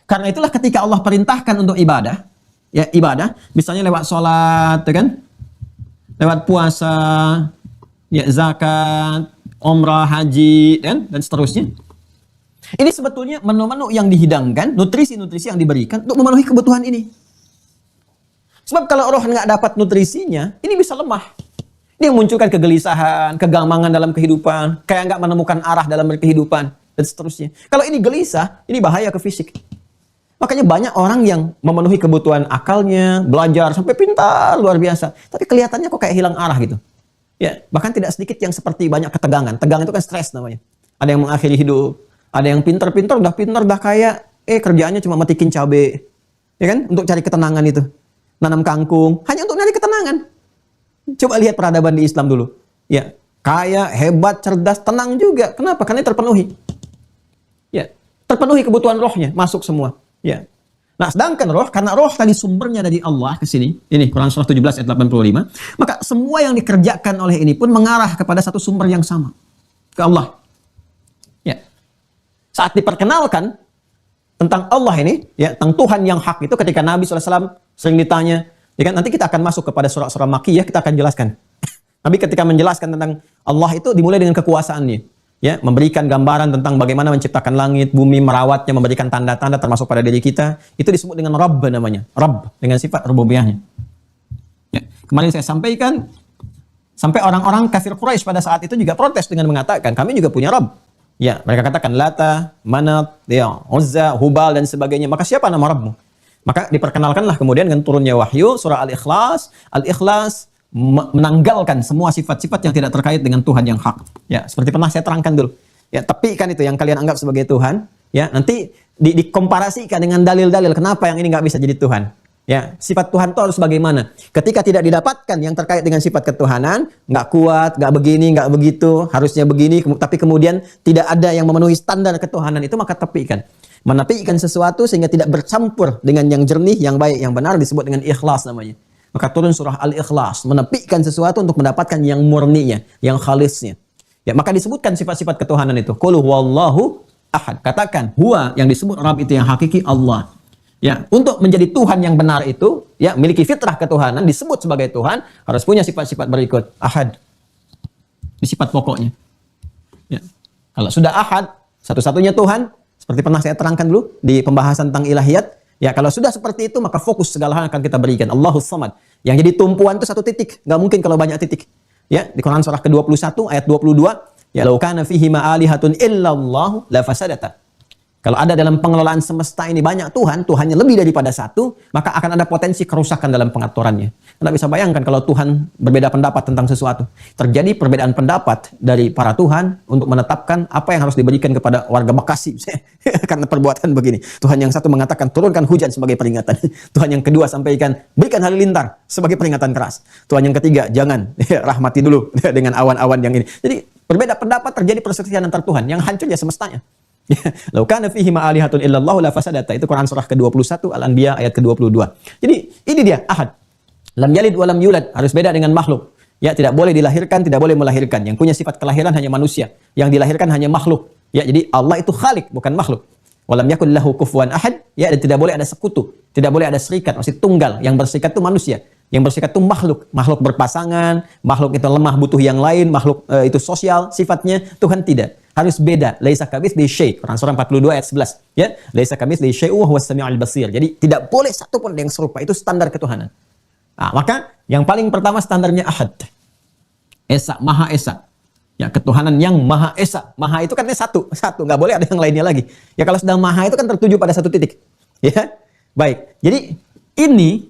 Karena itulah ketika Allah perintahkan untuk ibadah, ya ibadah, misalnya lewat sholat, ya kan? Lewat puasa, ya zakat, umrah, haji, kan? Dan seterusnya. Ini sebetulnya menu-menu yang dihidangkan, nutrisi-nutrisi yang diberikan untuk memenuhi kebutuhan ini. Sebab kalau roh nggak dapat nutrisinya, ini bisa lemah. Ini yang memunculkan kegelisahan, kegamangan dalam kehidupan, kayak nggak menemukan arah dalam kehidupan, dan seterusnya. Kalau ini gelisah, ini bahaya ke fisik. Makanya banyak orang yang memenuhi kebutuhan akalnya, belajar sampai pintar luar biasa, tapi kelihatannya kok kayak hilang arah gitu. Ya, bahkan tidak sedikit yang seperti banyak ketegangan. Tegangan itu kan stres namanya. Ada yang mengakhiri hidup, ada yang pintar, udah kaya, kerjaannya cuma metikin cabe, ya kan, untuk cari ketenangan itu. Nanam kangkung, hanya untuk nyari ketenangan. Coba lihat peradaban di Islam dulu. Ya, kaya, hebat, cerdas, tenang juga. Kenapa? Karena terpenuhi. Ya, terpenuhi kebutuhan rohnya, masuk semua. Ya. Nah, sedangkan roh, karena roh tadi sumbernya dari Allah ke sini. Ini Quran surah 17 ayat 85. Maka semua yang dikerjakan oleh ini pun mengarah kepada satu sumber yang sama. Ke Allah. Ya. Saat diperkenalkan tentang Allah ini, ya, tentang Tuhan yang hak itu ketika Nabi SAW sering ditanya, ya kan, nanti kita akan masuk kepada surah-surah Makkiyah, kita akan jelaskan. Nabi ketika menjelaskan tentang Allah itu dimulai dengan kekuasaannya. Ya, memberikan gambaran tentang bagaimana menciptakan langit, bumi, merawatnya, memberikan tanda-tanda termasuk pada diri kita. Itu disebut dengan Rabb namanya. Rabb, dengan sifat rububiyahnya. Ya, kemarin saya sampaikan, sampai orang-orang kafir Quraisy pada saat itu juga protes dengan mengatakan, kami juga punya Rabb. Ya, mereka katakan Lata, Manat, ya, Uzza, Hubal, dan sebagainya. Maka siapa nama Rabbmu? Maka diperkenalkanlah kemudian dengan turunnya wahyu, surah Al-Ikhlas. Al-Ikhlas menanggalkan semua sifat-sifat yang tidak terkait dengan Tuhan yang hak. Ya, seperti pernah saya terangkan dulu. Ya, tapi kan itu yang kalian anggap sebagai Tuhan, ya, nanti dikomparasikan dengan dalil-dalil kenapa yang ini nggak bisa jadi Tuhan. Ya, sifat Tuhan itu harus bagaimana? Ketika tidak didapatkan yang terkait dengan sifat ketuhanan, nggak kuat, nggak begini, nggak begitu, harusnya begini, tapi kemudian tidak ada yang memenuhi standar ketuhanan itu, maka tepikan. Menepikan sesuatu sehingga tidak bercampur dengan yang jernih, yang baik, yang benar disebut dengan ikhlas namanya. Maka turun surah Al-Ikhlas, menepikan sesuatu untuk mendapatkan yang murninya, yang khalisnya. Ya, maka disebutkan sifat-sifat ketuhanan itu. Qul huwallahu ahad. Katakan, huwa yang disebut Rabb itu yang hakiki Allah. Ya, untuk menjadi Tuhan yang benar itu, ya, miliki fitrah ketuhanan, disebut sebagai Tuhan, harus punya sifat-sifat berikut. Ahad. Di sifat pokoknya. Ya. Kalau sudah ahad, satu-satunya Tuhan, seperti pernah saya terangkan dulu di pembahasan tentang ilahiyat. Ya, kalau sudah seperti itu, maka fokus segala hal akan kita berikan. Allahus Samad. Yang jadi tumpuan itu satu titik. Nggak mungkin kalau banyak titik. Ya, di Quran surah ke-21 ayat 22, ya, "Lau kana fihi ma'alihatun illallahu la fasadata." Kalau ada dalam pengelolaan semesta ini banyak Tuhan, Tuhannya lebih daripada satu, maka akan ada potensi kerusakan dalam pengaturannya. Anda bisa bayangkan kalau Tuhan berbeda pendapat tentang sesuatu. Terjadi perbedaan pendapat dari para Tuhan untuk menetapkan apa yang harus diberikan kepada warga Bekasi. Karena perbuatan begini. Tuhan yang satu mengatakan turunkan hujan sebagai peringatan. Tuhan yang kedua sampaikan berikan halilintar sebagai peringatan keras. Tuhan yang ketiga jangan, rahmati dulu dengan awan-awan yang ini. Jadi berbeda pendapat, terjadi perselisihan antar Tuhan yang hancur ya semestanya. Lau kana fihi ma'alihatun illallahu la fasadata. Itu Quran surah ke-21 Al-Anbiya ayat ke-22. Jadi ini dia ahad. Lam yalid wa lam yulad, harus beda dengan makhluk. Ya, tidak boleh dilahirkan, tidak boleh melahirkan. Yang punya sifat kelahiran hanya manusia, yang dilahirkan hanya makhluk. Ya, jadi Allah itu khalik, bukan makhluk. Walam yakul lahu kufuwan ahad, ya, dan tidak boleh ada sekutu, tidak boleh ada serikat, maksud tunggal. Yang berserikat itu manusia. Yang berserikat itu makhluk. Makhluk berpasangan, makhluk itu lemah butuh yang lain, makhluk itu sosial sifatnya. Tuhan tidak. Harus beda. Laisa kamitslihi syai'. Quran surah 42 ayat 11. Ya, laisa kamitslihi syai'un wa huwas samiul basir. Jadi tidak boleh satu pun yang serupa. Itu standar ketuhanan. Nah, maka yang paling pertama standarnya ahad. Esa, Maha Esa. Ya, ketuhanan yang Maha Esa. Maha itu katanya satu, nggak boleh ada yang lainnya lagi. Ya, kalau sedang Maha itu kan tertuju pada satu titik. Ya, baik. Jadi ini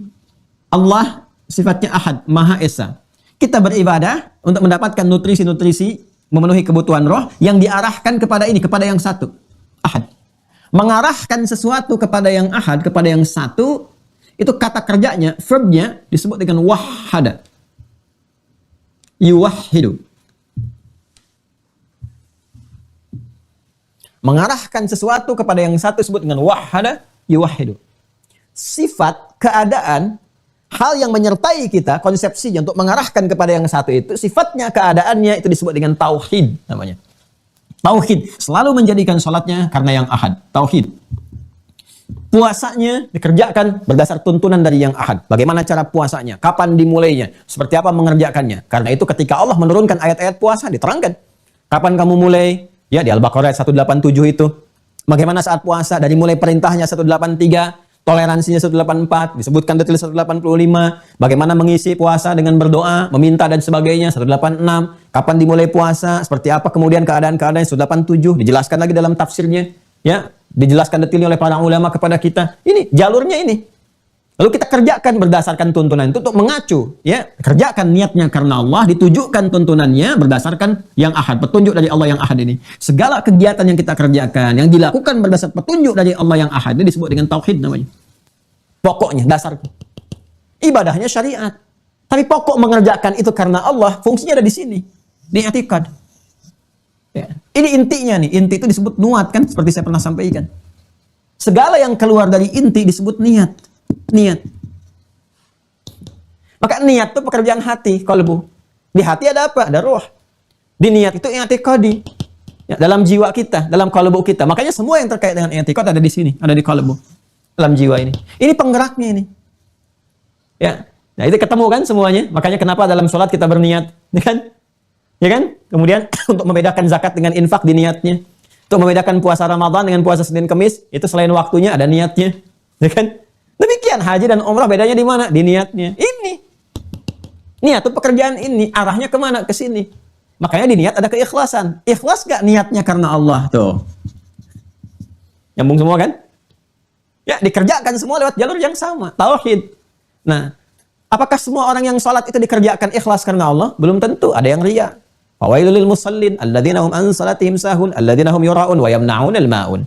Allah sifatnya ahad, Maha Esa. Kita beribadah untuk mendapatkan nutrisi-nutrisi, memenuhi kebutuhan roh yang diarahkan kepada ini, kepada yang satu, ahad. Mengarahkan sesuatu kepada yang ahad, kepada yang satu, itu kata kerjanya, verbnya disebut dengan wahhada. Yuwahhidu. Mengarahkan sesuatu kepada yang satu disebut dengan wahhada, yuwahhidu. Sifat, keadaan, hal yang menyertai kita, konsepsinya untuk mengarahkan kepada yang satu itu, sifatnya, keadaannya, itu disebut dengan tauhid namanya. Tauhid. Selalu menjadikan sholatnya karena yang ahad. Tauhid. Puasanya dikerjakan berdasar tuntunan dari yang ahad. Bagaimana cara puasanya? Kapan dimulainya? Seperti apa mengerjakannya? Karena itu ketika Allah menurunkan ayat-ayat puasa, diterangkan. Kapan kamu mulai? Ya, di Al-Baqarah 187 itu. Bagaimana saat puasa? Dari mulai perintahnya 183, toleransinya 184, disebutkan detail 185, bagaimana mengisi puasa dengan berdoa, meminta dan sebagainya 186, kapan dimulai puasa, seperti apa kemudian keadaan-keadaan 187, dijelaskan lagi dalam tafsirnya. ya, dijelaskan detailnya oleh para ulama kepada kita. Ini jalurnya ini. Lalu kita kerjakan berdasarkan tuntunan itu untuk mengacu, ya. Kerjakan niatnya karena Allah, ditujukan tuntunannya berdasarkan yang ahad, petunjuk dari Allah yang ahad ini. Segala kegiatan yang kita kerjakan, yang dilakukan berdasarkan petunjuk dari Allah yang ahad ini disebut dengan tauhid namanya. Pokoknya, dasarnya. Ibadahnya syariat. Tapi pokok mengerjakan itu karena Allah, fungsinya ada di sini. Di i'tikad. Ya. Ini intinya nih. Inti itu disebut nuat kan, seperti saya pernah sampaikan. Segala yang keluar dari inti disebut niat. Niat. Maka niat itu pekerjaan hati, qalbu. Di hati ada apa? Ada roh. Di niat itu i'tiqadi. Ya, dalam jiwa kita, dalam qalbu kita. Makanya semua yang terkait dengan i'tiqad ada di sini, ada di qalbu. Dalam jiwa ini. Ini penggeraknya ini. Ya. Nah, itu ketemu kan semuanya. Makanya kenapa dalam sholat kita berniat, ya kan? Ya kan? Kemudian untuk membedakan zakat dengan infak di niatnya. Untuk membedakan puasa Ramadan dengan puasa Senin Kemis, itu selain waktunya ada niatnya. Ya kan? Demikian haji dan umrah bedanya di mana? Di niatnya. Ini. Niat itu pekerjaan ini. Arahnya kemana? Ke sini. Makanya di niat ada keikhlasan. Ikhlas gak niatnya karena Allah? Tuh. Nyambung semua kan? Ya, dikerjakan semua lewat jalur yang sama. Tauhid. Nah, apakah semua orang yang sholat itu dikerjakan ikhlas karena Allah? Belum tentu. Ada yang riya. Fawailul lil musallin alladzina hum an salatihim sahun alladzina hum yura'un wa yamna'unal ma'un.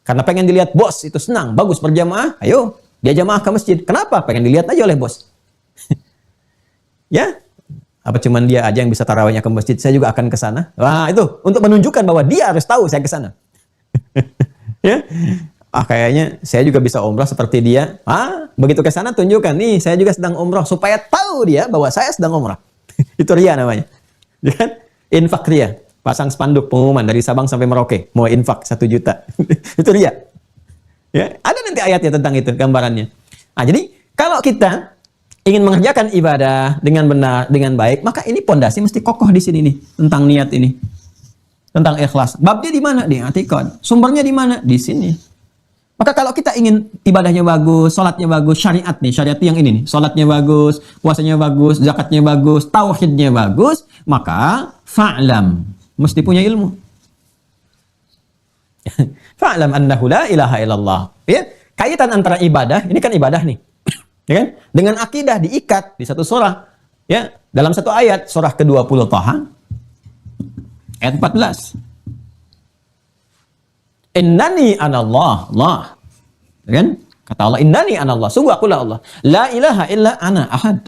Karena pengen dilihat bos itu senang, bagus berjamaah, ayo dia jamaah ke masjid. Kenapa? Pengen dilihat aja oleh bos. Ya? Apa cuman dia aja yang bisa tarawihnya ke masjid? Saya juga akan ke sana. Wah, itu untuk menunjukkan bahwa dia harus tahu saya ke sana. Ya? Kayaknya saya juga bisa umrah seperti dia. Begitu ke sana tunjukkan nih, saya juga sedang umrah supaya tahu dia bahwa saya sedang umrah. Itu riya namanya. Ya kan? Infak riya. Pasang spanduk pengumuman dari Sabang sampai Merauke, mau infak 1 juta. Itu riya. Ya, ada nanti ayatnya tentang itu, gambarannya. Nah, jadi kalau kita ingin mengerjakan ibadah dengan benar, dengan baik, maka ini pondasi mesti kokoh di sini nih, tentang niat ini. Tentang ikhlas. Babnya di mana? Di i'tikad. Sumbernya di mana? Di sini. Maka kalau kita ingin ibadahnya bagus, sholatnya bagus, syariat nih, syariat yang ini nih, sholatnya bagus, puasanya bagus, zakatnya bagus, tauhidnya bagus, maka fa'lam, mesti punya ilmu. Fa'lam annahu la ilaha illallah. Ya, kaitan antara ibadah, ini kan ibadah nih. Ya kan? Dengan akidah diikat di satu surah. Ya, dalam satu ayat, surah ke-20 Thaha ayat 14. Innani anallah, Allah. Ya kan? Kata Allah, innani anallah, sungguh akulah Allah. La ilaha illa ana ahad.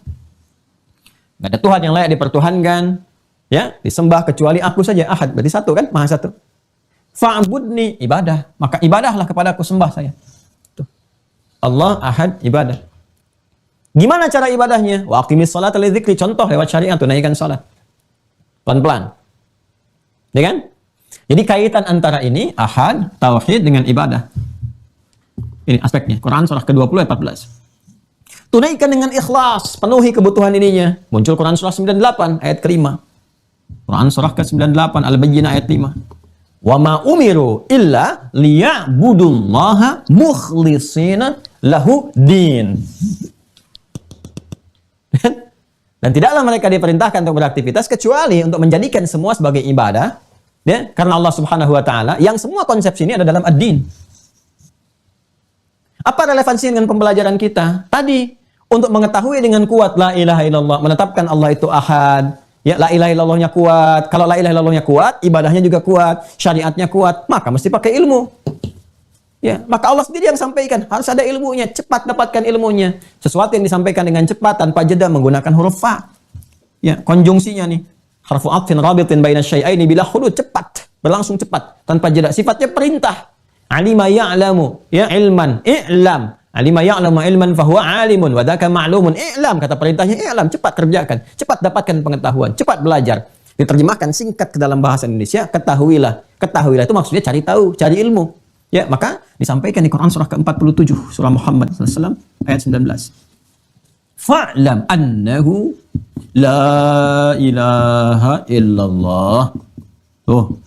Enggak ada Tuhan yang layak dipertuhankan, ya, disembah kecuali aku saja, ahad. Berarti satu kan? Maha satu. Fa'budni, ibadah. Maka ibadahlah kepadaku, sembah saya. Tuh. Allah ahad, ibadah. Gimana cara ibadahnya? Wa aqimis sholata li dzikri, contoh lewat syariat, tunaikan salat. Pelan-pelan. Ya kan? Jadi kaitan antara ini ahad, tauhid dengan ibadah. Ini aspeknya. Quran surah ke-20 ayat 14. Tunaikan dengan ikhlas, penuhi kebutuhan ininya. Muncul Quran surah 98 ayat ke-5. Quran surah ke-98 Al-Bayyinah ayat 5. Wa ma umiru illa liya'budullaha mukhlishina lahu din. Dan tidaklah mereka diperintahkan untuk beraktivitas kecuali untuk menjadikan semua sebagai ibadah, ya, karena Allah Subhanahu wa taala, yang semua konsepsi ini ada dalam ad-din. Apa relevansinya dengan pembelajaran kita? Tadi, untuk mengetahui dengan kuat la ilaha illallah, menetapkan Allah itu ahad, ya, la ilaha illallahnya kuat. Kalau la ilaha illallahnya kuat, ibadahnya juga kuat, syariatnya kuat, maka mesti pakai ilmu. Ya, maka Allah sendiri yang sampaikan, harus ada ilmunya, cepat dapatkan ilmunya. Sesuatu yang disampaikan dengan cepat tanpa jeda menggunakan huruf fa. Ya, konjungsinya nih. Harfu atfin rabitin baina syai'aini bila khulud, cepat, berlangsung cepat tanpa jeda. Sifatnya perintah. Alima ya'lamu, ya, ilman, i'lam. Alima ya'lamu ilman fahuwa alimun wa dzaka ma'lumun. I'lam, kata perintahnya i'lam, cepat kerjakan, cepat dapatkan pengetahuan, cepat belajar. Diterjemahkan singkat ke dalam bahasa Indonesia, ketahuilah. Ketahuilah itu maksudnya cari tahu, cari ilmu. Ya, maka disampaikan di Quran surah ke-47, surah Muhammad SAW, ayat 19. Fa'lam annahu la ilaha illallah. Tuh.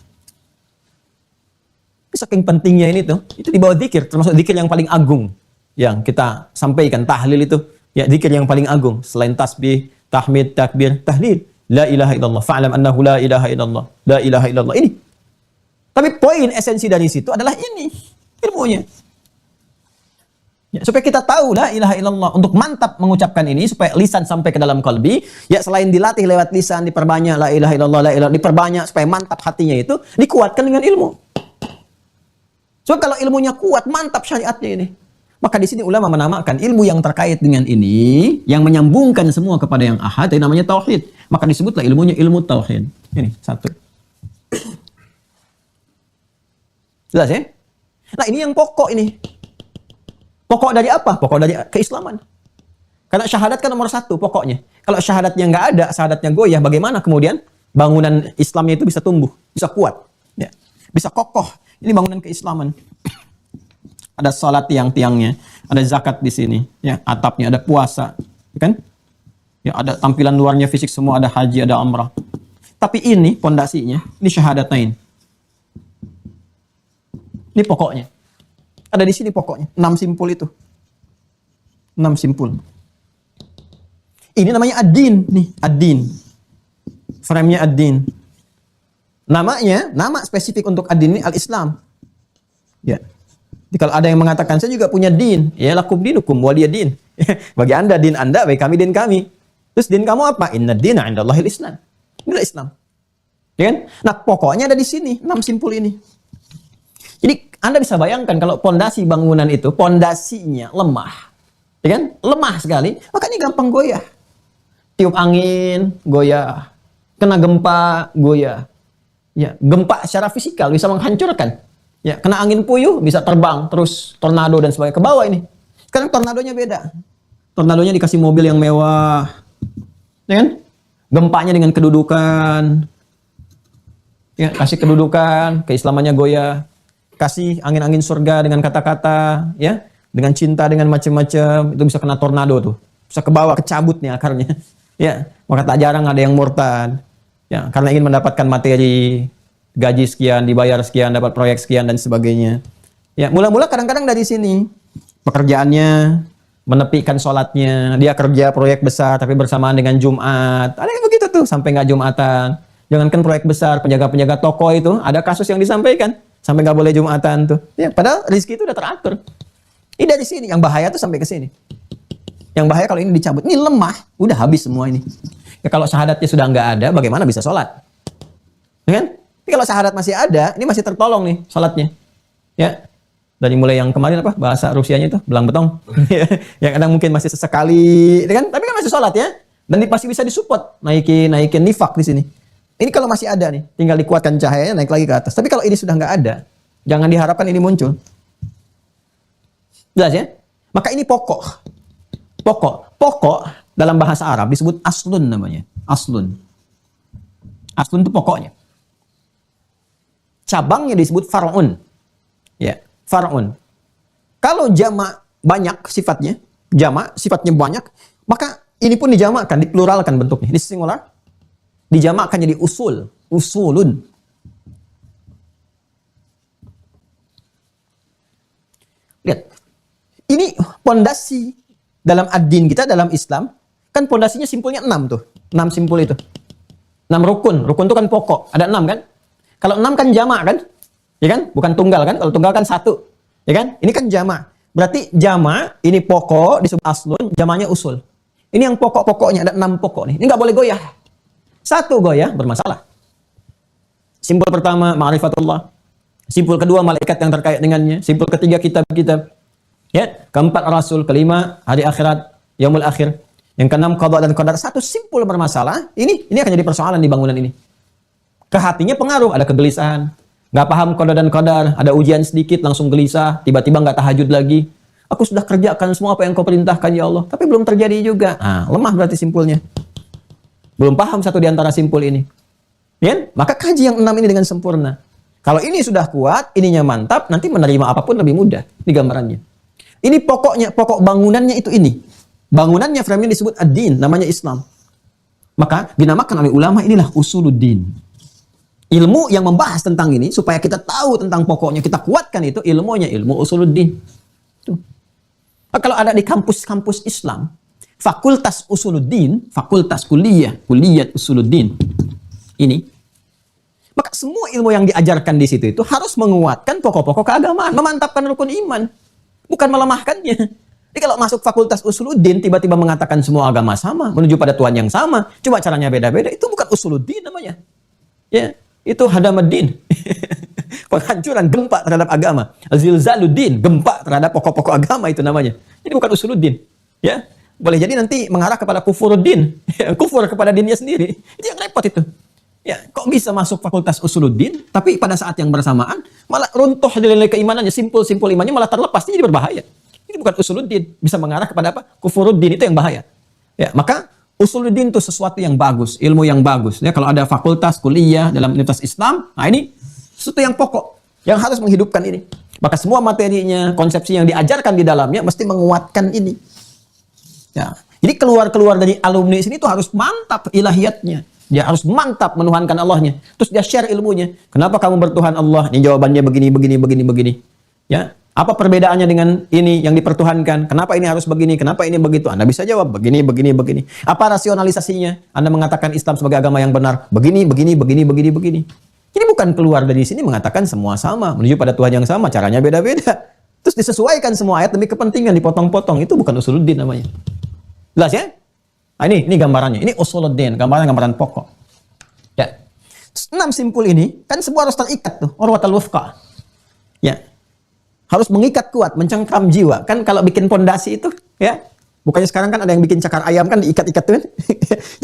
Saking pentingnya ini tuh, itu di bawah zikir, termasuk zikir yang paling agung yang kita sampaikan, tahlil itu. Ya, zikir yang paling agung. Selain tasbih, tahmid, takbir, tahlil. La ilaha illallah. Fa'lam annahu la ilaha illallah. La ilaha illallah. Ini. Tapi poin esensi dari situ adalah ini, ilmunya. Ya, supaya kita tahu la ilaha illallah, untuk mantap mengucapkan ini supaya lisan sampai ke dalam kalbi, ya selain dilatih lewat lisan, diperbanyak la ilaha illallah, la ilaha, diperbanyak supaya mantap hatinya itu, dikuatkan dengan ilmu. So kalau ilmunya kuat, mantap syariatnya ini. Maka di sini ulama menamakan ilmu yang terkait dengan ini, yang menyambungkan semua kepada yang ahad, yang namanya tauhid. Maka disebutlah ilmunya ilmu tauhid. Ini satu. Jelas ya? Nah ini yang pokok ini. Pokok dari apa? Pokok dari keislaman. Karena syahadat kan nomor satu pokoknya. Kalau syahadatnya nggak ada, syahadatnya goyah, bagaimana kemudian bangunan Islamnya itu bisa tumbuh, bisa kuat, ya, bisa kokoh. Ini bangunan keislaman. Ada salat tiang-tiangnya, ada zakat di sini, ya, atapnya, ada puasa, kan? Ya, ada tampilan luarnya fisik semua, ada haji, ada umrah. Tapi ini pondasinya, ini syahadatain. Ini pokoknya. Ada di sini pokoknya. 6 simpul itu. 6 simpul. Ini namanya ad-din. Nih, ad-din. Frame-nya ad-din. Namanya, nama spesifik untuk ad-din ini al-Islam. Ya. Jadi kalau ada yang mengatakan, saya juga punya din. Ya, lakum dinukum waliyadin. Bagi anda, din anda, bagi kami, din kami. Terus din kamu apa? Inna dina indallahil Islam. Inilah Islam. Ya kan? Nah, pokoknya ada di sini. 6 simpul ini. Jadi Anda bisa bayangkan kalau pondasi bangunan itu pondasinya lemah, ya kan? Lemah sekali, maka ini gampang goyah. Tiup angin, goyah. Kena gempa, goyah. Ya, gempa secara fisikal bisa menghancurkan. Ya, kena angin puyuh bisa terbang terus tornado dan sebagainya ke bawah ini. Sekarang tornadonya beda. Tornadonya dikasih mobil yang mewah, ya kan? Gempanya dengan kedudukan. Ya, kasih kedudukan, keislamannya goyah. Kasih angin-angin surga dengan kata-kata, ya, dengan cinta, dengan macam-macam, itu bisa kena tornado tuh, bisa ke bawah, kecabut nih akarnya, ya. Maka tak jarang ada yang murtad, ya, karena ingin mendapatkan materi, gaji sekian, dibayar sekian, dapat proyek sekian dan sebagainya. Ya, mula-mula kadang-kadang dari sini pekerjaannya menepikan sholatnya, dia kerja proyek besar tapi bersamaan dengan Jumat, ada yang begitu tuh sampai nggak Jumatan. Jangankan proyek besar, penjaga-penjaga toko itu ada kasus yang disampaikan. Sampai nggak boleh Jumatan tuh. Ya, padahal rezeki itu udah teratur. Ini dari sini. Yang bahaya tuh sampai ke sini. Yang bahaya kalau ini dicabut. Ini lemah. Udah habis semua ini. Ya, kalau syahadatnya sudah nggak ada, bagaimana bisa sholat? Ya kan? Tapi kalau syahadat masih ada, ini masih tertolong nih sholatnya. Ya. Dari mulai yang kemarin apa? Bahasa Rusianya itu, belang betong. Yang kadang mungkin masih sesekali. Ya kan? Tapi kan masih sholat ya. Dan pasti bisa disupport. Naikin nifak di sini. Ini kalau masih ada nih, tinggal dikuatkan cahayanya naik lagi ke atas. Tapi kalau ini sudah nggak ada, jangan diharapkan ini muncul. Jelas ya? Maka ini pokok. Pokok dalam bahasa Arab disebut aslun namanya. Aslun. Aslun itu pokoknya. Cabangnya disebut far'un. Ya, far'un. Kalau jamak banyak sifatnya, jamak sifatnya banyak, maka ini pun dijamakkan, dipluralkan bentuknya. Di singular dijamakkan jadi usul, usulun. Lihat. Ini pondasi dalam ad-din kita, dalam Islam, kan pondasinya simpulnya 6 tuh. 6 simpul itu. 6 rukun. Rukun itu kan pokok. Ada 6 kan? Kalau 6 kan jamak kan? Ya kan? Bukan tunggal kan? Kalau tunggal kan 1. Ya kan? Ini kan jamak. Berarti jamak, ini pokok, disebut aslun, jamaknya usul. Ini yang pokok-pokoknya, ada 6 pokok nih. Ini nggak boleh goyah. 1 goyah, bermasalah. Simpul pertama, ma'rifatullah. Simpul kedua, malaikat yang terkait dengannya. Simpul ketiga, kitab-kitab. Ya, keempat, rasul. Kelima, hari akhirat, yaumul akhir. Yang keenam, qada dan qadar. 1 simpul bermasalah. Ini akan jadi persoalan di bangunan ini. Ke hatinya pengaruh, ada kegelisahan. Nggak paham qada dan qadar, ada ujian sedikit, langsung gelisah. Tiba-tiba nggak tahajud lagi. Aku sudah kerjakan semua apa yang kau perintahkan, ya Allah. Tapi belum terjadi juga. Nah, lemah berarti simpulnya. Belum paham satu di antara simpul ini. Ya? Maka kaji yang 6 ini dengan sempurna. Kalau ini sudah kuat, ininya mantap, nanti menerima apapun lebih mudah. Ini gambarannya. Ini pokoknya, pokok bangunannya itu ini. Bangunannya, frame-nya disebut ad-din, namanya Islam. Maka dinamakan oleh ulama inilah usuluddin. Ilmu yang membahas tentang ini, supaya kita tahu tentang pokoknya, kita kuatkan itu ilmunya, ilmu usuluddin. Tuh. Nah, kalau ada di kampus-kampus Islam, Fakultas Usuluddin, fakultas kuliah usuluddin. Ini. Maka semua ilmu yang diajarkan di situ itu harus menguatkan pokok-pokok keagamaan, memantapkan rukun iman, bukan melemahkannya. Jadi kalau masuk fakultas usuluddin tiba-tiba mengatakan semua agama sama, menuju pada Tuhan yang sama, cuma caranya beda-beda, itu bukan usuluddin namanya. Ya, itu hadamuddin. Penghancuran, gempa terhadap agama. Zilzaluddin, gempa terhadap pokok-pokok agama itu namanya. Jadi bukan usuluddin. Ya, boleh jadi nanti mengarah kepada kufuruddin, kufur kepada dinnya sendiri. Itu yang repot itu. Ya, kok bisa masuk fakultas usuluddin, tapi pada saat yang bersamaan malah runtuh nilai keimanannya, simpul-simpul imannya malah terlepas, ini jadi berbahaya. Ini bukan usuluddin, bisa mengarah kepada apa? Kufuruddin, itu yang bahaya. Ya, maka usuluddin itu sesuatu yang bagus, ilmu yang bagus. Ya, kalau ada fakultas kuliah dalam universitas Islam, nah ini sesuatu yang pokok yang harus menghidupkan ini. Maka semua materinya, konsepsi yang diajarkan di dalamnya mesti menguatkan ini. Ya, jadi keluar dari alumni sini itu harus mantap ilahiyatnya. Dia harus mantap menuhankan Allahnya. Terus dia share ilmunya. Kenapa kamu bertuhan Allah? Ini jawabannya begini. Ya. Apa perbedaannya dengan ini yang dipertuhankan? Kenapa ini harus begini? Kenapa ini begitu? Anda bisa jawab begini. Apa rasionalisasinya? Anda mengatakan Islam sebagai agama yang benar. Begini. Ini bukan keluar dari sini mengatakan semua sama, menuju pada Tuhan yang sama, caranya beda-beda. Terus disesuaikan semua ayat demi kepentingan, dipotong-potong. Itu bukan usuluddin namanya. Jelas ya? Nah, ini gambarannya. Ini usuluddin, gambaran pokok. Ya. 6 simpul ini kan semua harus terikat tuh, urwatul wuthqa. Ya. Harus mengikat kuat, mencengkram jiwa. Kan kalau bikin pondasi itu, ya. Bukannya sekarang kan ada yang bikin cakar ayam kan diikat-ikat tuh kan.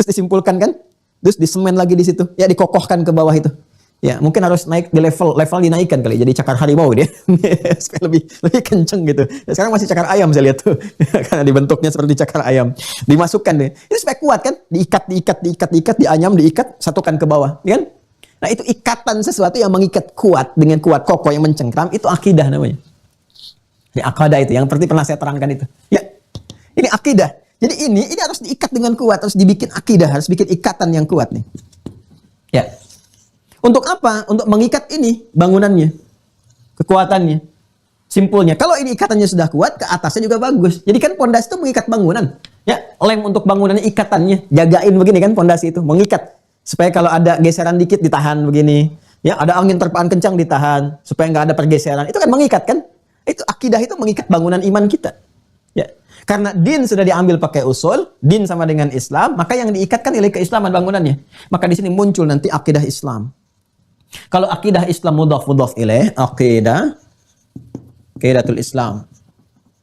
Terus disimpulkan kan. Terus disemen lagi di situ. Ya, dikokohkan ke bawah itu. Ya, mungkin harus naik di level dinaikkan kali. Jadi cakar harimau dia. Supaya lebih kenceng gitu. Ya, sekarang masih cakar ayam saya lihat tuh. Karena dibentuknya seperti cakar ayam. Dimasukkan deh. Itu supaya kuat kan. Diikat, dianyam, diikat, satukan ke bawah. Ya kan? Nah, itu ikatan sesuatu yang mengikat kuat dengan kuat kokoh yang mencengkram, itu akidah namanya. Ini akidah itu yang seperti pernah saya terangkan itu. Ya. Ini akidah. Jadi ini harus diikat dengan kuat, harus dibikin akidah, harus bikin ikatan yang kuat nih. Ya. Untuk apa? Untuk mengikat ini bangunannya, kekuatannya, simpulnya. Kalau ini ikatannya sudah kuat, ke atasnya juga bagus. Jadi kan pondasi itu mengikat bangunan. Ya, lem untuk bangunannya ikatannya, jagain begini kan pondasi itu, mengikat supaya kalau ada geseran dikit ditahan begini. Ya, ada angin terpaan kencang ditahan supaya nggak ada pergeseran. Itu kan mengikat kan? Itu akidah itu mengikat bangunan iman kita. Ya. Karena din sudah diambil pakai usul, din sama dengan Islam, maka yang diikatkan nilai keislaman bangunannya. Maka di sini muncul nanti akidah Islam. Kalau akidah Islam mudhaf ilaih, aqidatul Islam.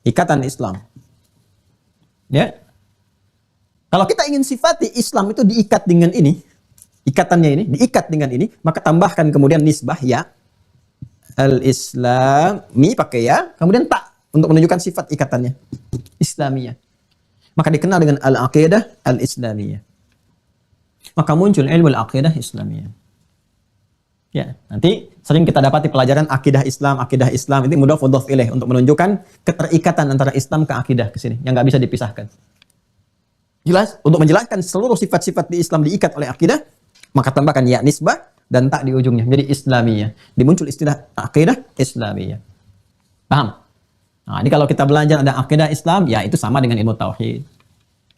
Ikatan Islam. Ya. Kalau kita ingin sifati Islam itu diikat dengan ini, ikatannya ini, diikat dengan ini, maka tambahkan kemudian nisbah ya. Al-Islami pakai ya, kemudian tak untuk menunjukkan sifat ikatannya. Islamiyah. Maka dikenal dengan al-aqidah al-islamiyah. Maka muncul ilmu al-aqidah islamiyah. Ya, nanti sering kita dapati pelajaran akidah Islam ini mudhaf ilaih untuk menunjukkan keterikatan antara Islam ke akidah ke sini yang nggak bisa dipisahkan. Jelas? Untuk menjelaskan seluruh sifat-sifat di Islam diikat oleh akidah, maka tambahkan ya nisbah dan tak di ujungnya menjadi islamiyah. Dimuncul istilah akidah islamiyah. Paham? Nah, ini kalau kita belajar ada akidah Islam, ya itu sama dengan ilmu tauhid.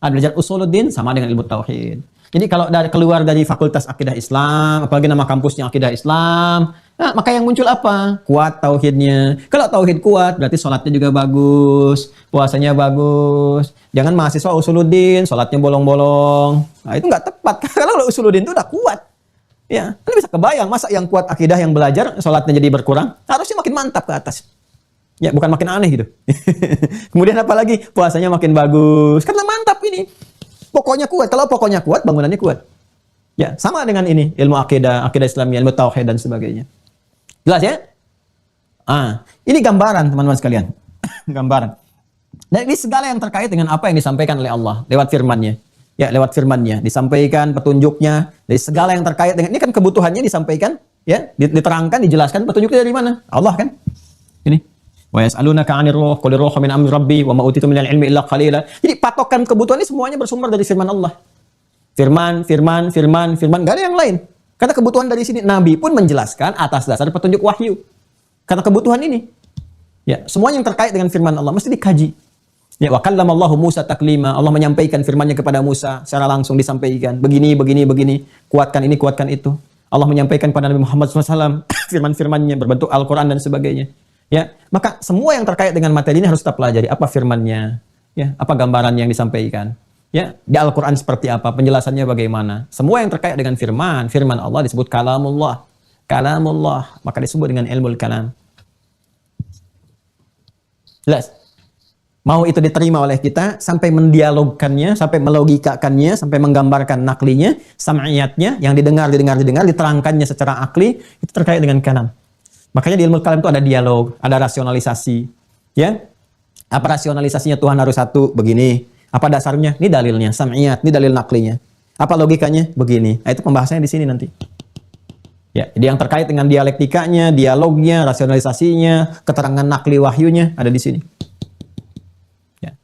Belajar usuluddin sama dengan ilmu tauhid. Jadi kalau keluar dari fakultas akidah Islam, apalagi nama kampusnya akidah Islam, nah, maka yang muncul apa? Kuat tauhidnya. Kalau tauhid kuat, berarti sholatnya juga bagus, puasanya bagus. Jangan mahasiswa usuluddin, sholatnya bolong-bolong. Nah, itu nggak tepat. Kalau usuluddin itu udah kuat. Ya, kan bisa kebayang masa yang kuat akidah yang belajar sholatnya jadi berkurang, harusnya makin mantap ke atas. Ya, bukan makin aneh gitu. Kemudian apalagi puasanya makin bagus, karena mantap ini. Pokoknya kuat. Kalau pokoknya kuat, bangunannya kuat. Ya, sama dengan ini ilmu akidah Islamiyah, ilmu tauhid dan sebagainya. Jelas ya? Ini gambaran teman-teman sekalian. Gambaran. Dan ini segala yang terkait dengan apa yang disampaikan oleh Allah lewat firman-Nya. Ya, lewat firman-Nya disampaikan petunjuknya dari segala yang terkait dengan ini kan kebutuhannya disampaikan, ya, diterangkan, dijelaskan petunjuknya dari mana? Allah kan? Ini. Wa yas'alunaka 'anir ruh, qul ruhu min amri rabbi wa ma utitu minal ilmi illa qalila. Jadi patokan kebutuhan ini semuanya bersumber dari firman Allah. Firman, enggak ada yang lain. Karena kebutuhan dari sini Nabi pun menjelaskan atas dasar petunjuk wahyu. Karena kebutuhan ini. Ya, semuanya yang terkait dengan firman Allah mesti dikaji. Ya, wa kallamallahu Musa taklima. Allah menyampaikan firman-Nya kepada Musa secara langsung disampaikan. Begini. Kuatkan ini, kuatkan itu. Allah menyampaikan kepada Nabi Muhammad SAW firman-firmannya berbentuk Al-Quran dan sebagainya. Ya, maka semua yang terkait dengan materi ini harus kita pelajari. Apa firmannya? Ya, apa gambaran yang disampaikan? Ya, di Al-Quran seperti apa? Penjelasannya bagaimana? Semua yang terkait dengan firman Allah disebut kalamullah. Kalamullah, maka disebut dengan ilmu kalam. Jelas? Mau itu diterima oleh kita sampai mendialogkannya, sampai melogikakannya, sampai menggambarkan naklinya, sam'iyatnya, yang didengar, diterangkannya secara akli, itu terkait dengan kalam. Makanya di ilmu kalam itu ada dialog, ada rasionalisasi. Ya, apa rasionalisasinya? Tuhan harus satu, begini. Apa dasarnya? Ini dalilnya, sam'iyat, ini dalil naklinya. Apa logikanya? Begini. Nah, itu pembahasannya di sini nanti. Ya, jadi yang terkait dengan dialektikanya, dialognya, rasionalisasinya, keterangan nakli wahyunya ada di sini.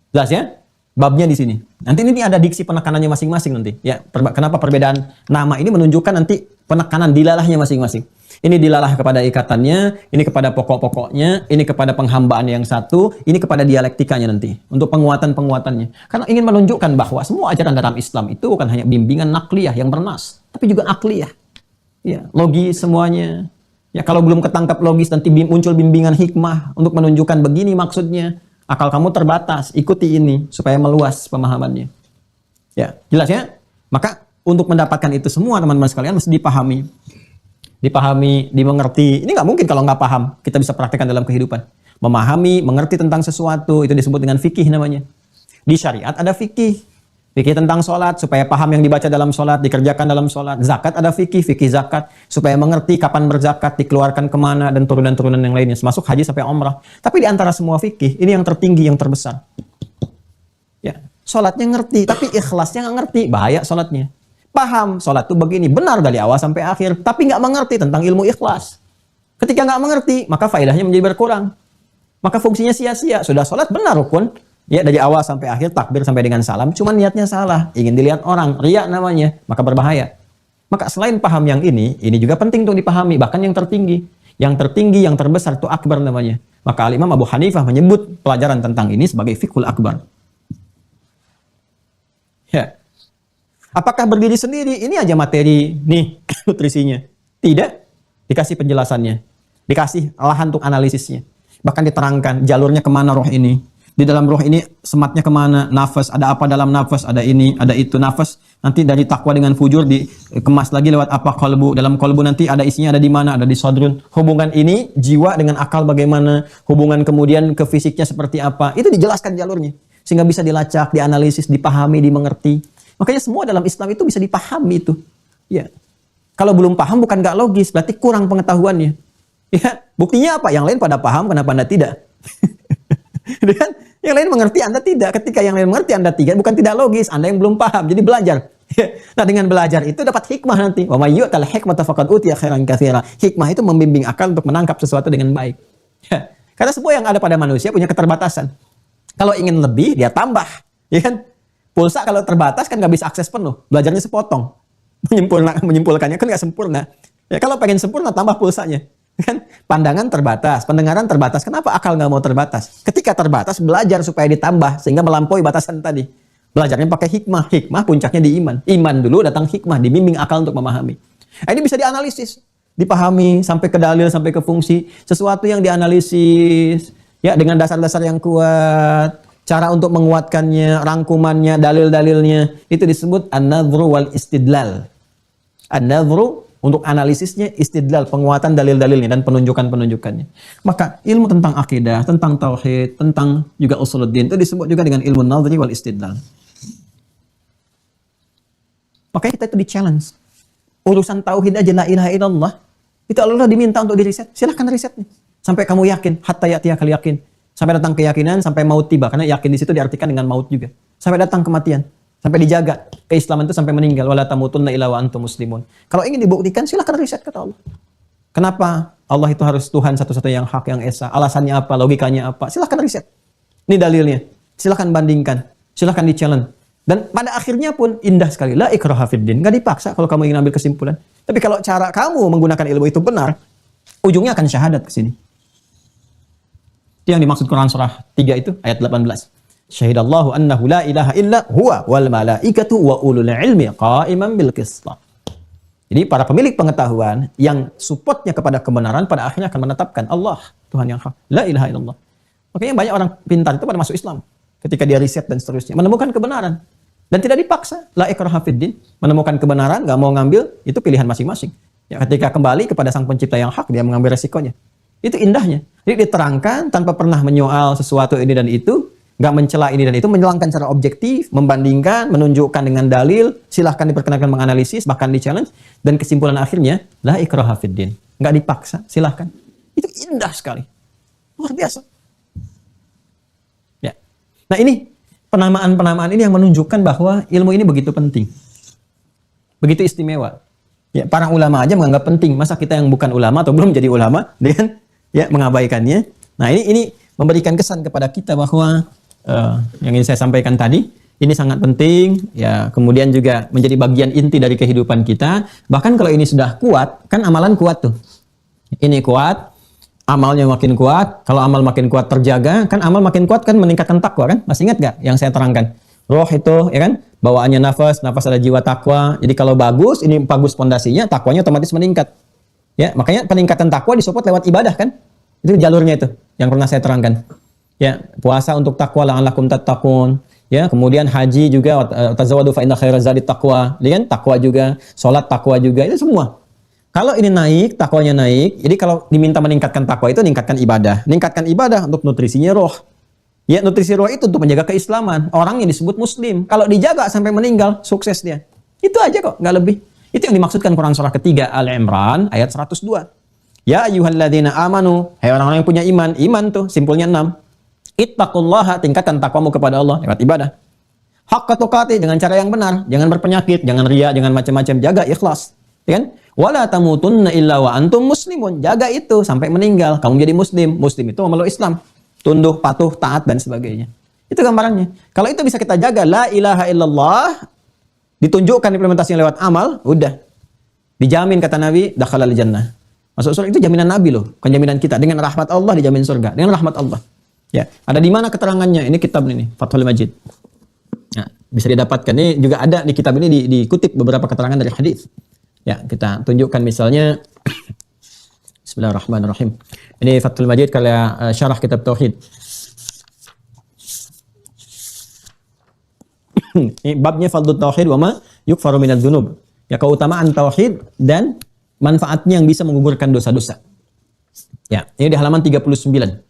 Jelas ya? Babnya di sini. Nanti ini ada diksi penekanannya masing-masing nanti. Ya, kenapa perbedaan nama ini menunjukkan nanti penekanan dilalahnya masing-masing. Ini dilalah kepada ikatannya, ini kepada pokok-pokoknya, ini kepada penghambaan yang satu, ini kepada dialektikanya nanti. Untuk penguatan-penguatannya. Karena ingin menunjukkan bahwa semua ajaran dalam Islam itu bukan hanya bimbingan nakliyah yang bernas, tapi juga akliyah. Ya, logis semuanya. Ya, kalau belum ketangkap logis nanti muncul bimbingan hikmah untuk menunjukkan begini maksudnya. Akal kamu terbatas, ikuti ini supaya meluas pemahamannya. Ya, jelas ya? Maka untuk mendapatkan itu semua teman-teman sekalian mesti dipahami. Dipahami, dimengerti. Ini nggak mungkin kalau nggak paham, kita bisa praktekkan dalam kehidupan. Memahami, mengerti tentang sesuatu, itu disebut dengan fikih namanya. Di syariat ada fikih. Fikih tentang sholat, supaya paham yang dibaca dalam sholat, dikerjakan dalam sholat. Zakat ada fikih zakat, supaya mengerti kapan berzakat, dikeluarkan kemana, dan turunan-turunan yang lainnya. Masuk haji sampai umrah. Tapi di antara semua fikih, ini yang tertinggi, yang terbesar. Ya, sholatnya ngerti, tapi ikhlasnya nggak ngerti. Bahaya sholatnya. Paham, sholat itu begini, benar dari awal sampai akhir, tapi nggak mengerti tentang ilmu ikhlas. Ketika nggak mengerti, maka faedahnya menjadi berkurang. Maka fungsinya sia-sia. Sudah sholat benar rukun. Ya, dari awal sampai akhir, takbir sampai dengan salam, cuma niatnya salah, ingin dilihat orang, riya namanya, maka berbahaya. Maka selain paham yang ini juga penting untuk dipahami, bahkan yang tertinggi, yang terbesar itu akbar namanya. Maka Al-Imam Abu Hanifah menyebut pelajaran tentang ini sebagai fiqhul akbar. Ya. Apakah berdiri sendiri? Ini aja materi, nih, nutrisinya. Tidak, dikasih penjelasannya, dikasih lahan untuk analisisnya. Bahkan diterangkan jalurnya kemana roh ini. Di dalam roh ini sematnya kemana, nafas, ada apa dalam nafas, ada ini, ada itu, nafas, nanti dari takwa dengan fujur dikemas lagi lewat apa kolbu, dalam kolbu nanti ada isinya, ada di mana, ada di sodrun. Hubungan ini, jiwa dengan akal bagaimana, hubungan kemudian ke fisiknya seperti apa, itu dijelaskan jalurnya. Sehingga bisa dilacak, dianalisis, dipahami, dimengerti. Makanya semua dalam Islam itu bisa dipahami itu. Ya. Kalau belum paham bukan nggak logis, berarti kurang pengetahuannya. Ya. Buktinya apa? Yang lain pada paham, kenapa Anda tidak? Dan yang lain mengerti, Anda tidak. Ketika yang lain mengerti, Anda tidak. Bukan tidak logis, Anda yang belum paham. Jadi belajar. Nah, dengan belajar itu dapat hikmah nanti. Wa may yu'tal hikmata faqad utiya khairan katsira. Hikmah itu membimbing akal untuk menangkap sesuatu dengan baik. Karena semua yang ada pada manusia punya keterbatasan. Kalau ingin lebih, dia tambah. Ya kan? Pulsa kalau terbatas kan nggak bisa akses penuh. Belajarnya sepotong. Menyimpulkannya kan nggak sempurna. Ya, kalau pengen sempurna, tambah pulsanya. Kan pandangan terbatas, pendengaran terbatas. Kenapa akal nggak mau terbatas? Ketika terbatas, belajar supaya ditambah sehingga melampaui batasan tadi. Belajarnya pakai hikmah. Hikmah puncaknya di iman. Iman dulu, datang hikmah, dibimbing akal untuk memahami. Nah, ini bisa dianalisis, dipahami sampai ke dalil, sampai ke fungsi. Sesuatu yang dianalisis ya dengan dasar-dasar yang kuat, cara untuk menguatkannya, rangkumannya, dalil-dalilnya, itu disebut an-nadhru wal istidlal. An-nadhru untuk analisisnya, istidlal, penguatan dalil-dalilnya dan penunjukan-penunjukannya. Maka ilmu tentang akidah, tentang tauhid, tentang juga usuluddin itu disebut juga dengan ilmu nadhri wal istidlal. Makanya kita itu di-challenge. Urusan tauhid aja la ilaha illallah, itu Allah diminta untuk diriset. Silahkan riset nih. Sampai kamu yakin, hatta ya'tiyakal yakin. Sampai datang keyakinan, sampai maut tiba. Karena yakin di situ diartikan dengan maut juga. Sampai datang kematian. Sampai dijaga keislaman itu sampai meninggal. Wala tamutunna illa wa antum muslimun. Kalau ingin dibuktikan silakan riset kata Allah. Kenapa Allah itu harus Tuhan satu-satunya yang hak, yang esa? Alasannya apa? Logikanya apa? Silakan riset. Ini dalilnya. Silakan bandingkan. Silakan di-challenge. Dan pada akhirnya pun indah sekali. La ikraha fiddin. Enggak dipaksa kalau kamu ingin ambil kesimpulan. Tapi kalau cara kamu menggunakan ilmu itu benar, ujungnya akan syahadat ke sini. Itu yang dimaksud Quran surah 3 itu ayat 18. Syahidallahu annahu la ilaha illa huwa wal malaikatu wa ulul ilmi qa'iman bil qist. Jadi para pemilik pengetahuan yang supportnya kepada kebenaran pada akhirnya akan menetapkan Allah Tuhan yang hak, la ilaha illallah. Makanya banyak orang pintar itu pada masuk Islam ketika dia riset dan seterusnya menemukan kebenaran dan tidak dipaksa, la ikraha fiddin. Menemukan kebenaran nggak mau ngambil itu pilihan masing-masing. Ya, ketika kembali kepada sang pencipta yang hak dia mengambil resikonya. Itu indahnya. Jadi diterangkan tanpa pernah menyoal sesuatu ini dan itu. Nggak mencela ini dan itu, menyelangkan secara objektif, membandingkan, menunjukkan dengan dalil, silahkan diperkenalkan menganalisis, bahkan di challenge, dan kesimpulan akhirnya, la ikraha fiddin. Nggak dipaksa, silahkan. Itu indah sekali. Luar biasa. Ya. Nah ini, penamaan-penamaan ini yang menunjukkan bahwa ilmu ini begitu penting. Begitu istimewa. Ya, para ulama aja menganggap penting. Masa kita yang bukan ulama atau belum jadi ulama, dengan ya mengabaikannya. Nah ini memberikan kesan kepada kita bahwa yang ingin saya sampaikan tadi, ini sangat penting, ya. Kemudian juga menjadi bagian inti dari kehidupan kita. Bahkan kalau ini sudah kuat, kan amalan kuat tuh. Ini kuat, amalnya makin kuat. Kalau amal makin kuat terjaga, kan amal makin kuat kan meningkatkan takwa kan? Masih ingat gak yang saya terangkan? Roh itu, ya kan? Bawaannya nafas ada jiwa takwa. Jadi kalau bagus, ini bagus pondasinya, takwanya otomatis meningkat. Ya, makanya peningkatan takwa disupport lewat ibadah kan? Itu jalurnya itu yang pernah saya terangkan. Ya, puasa untuk takwa la'allakum tattaqun. Ya, kemudian haji juga tazawwadu fa inna khairaz zadi taqwa. Kan takwa juga, salat takwa juga, itu semua. Kalau ini naik, takwanya naik. Jadi kalau diminta meningkatkan takwa itu meningkatkan ibadah. Meningkatkan ibadah untuk nutrisinya roh. Ya, nutrisi roh itu untuk menjaga keislaman. Orangnya disebut muslim. Kalau dijaga sampai meninggal, sukses dia. Itu aja kok, nggak lebih. Itu yang dimaksudkan Quran surah ketiga Al-Imran ayat 102. Ya ayyuhalladzina amanu, hai orang-orang yang punya iman. Iman tuh simpulnya 6. Ittaqullaha, tingkatkan takwamu kepada Allah lewat ibadah. Haqqa tuqatih, dengan cara yang benar, jangan berpenyakit, jangan riya, jangan macam-macam, jaga ikhlas, ya kan? Wala tamutunna illa wa antum muslimun, jaga itu sampai meninggal kamu menjadi muslim. Muslim itu memeluk Islam, tunduk, patuh, taat dan sebagainya. Itu gambarannya. Kalau itu bisa kita jaga, la ilaha illallah, ditunjukkan implementasinya lewat amal, udah dijamin kata Nabi, dakhalal jannah. Masuk surga. Itu jaminan Nabi loh, bukan jaminan kita. Dengan rahmat Allah dijamin surga, dengan rahmat Allah. Ya, ada di mana keterangannya? Ini kitab ini, Fathul Majid. Ya, bisa didapatkan. Ini juga ada di kitab ini dikutip beberapa keterangan dari hadis. Ya, kita tunjukkan misalnya Bismillahirrahmanirrahim. Ini Fathul Majid karya syarah kitab tauhid. Ini babnya fadlul tauhid wa ma yukfaru minadz dzunub. Ya, keutamaan tauhid dan manfaatnya yang bisa menggugurkan dosa-dosa. Ya, ini di halaman 39.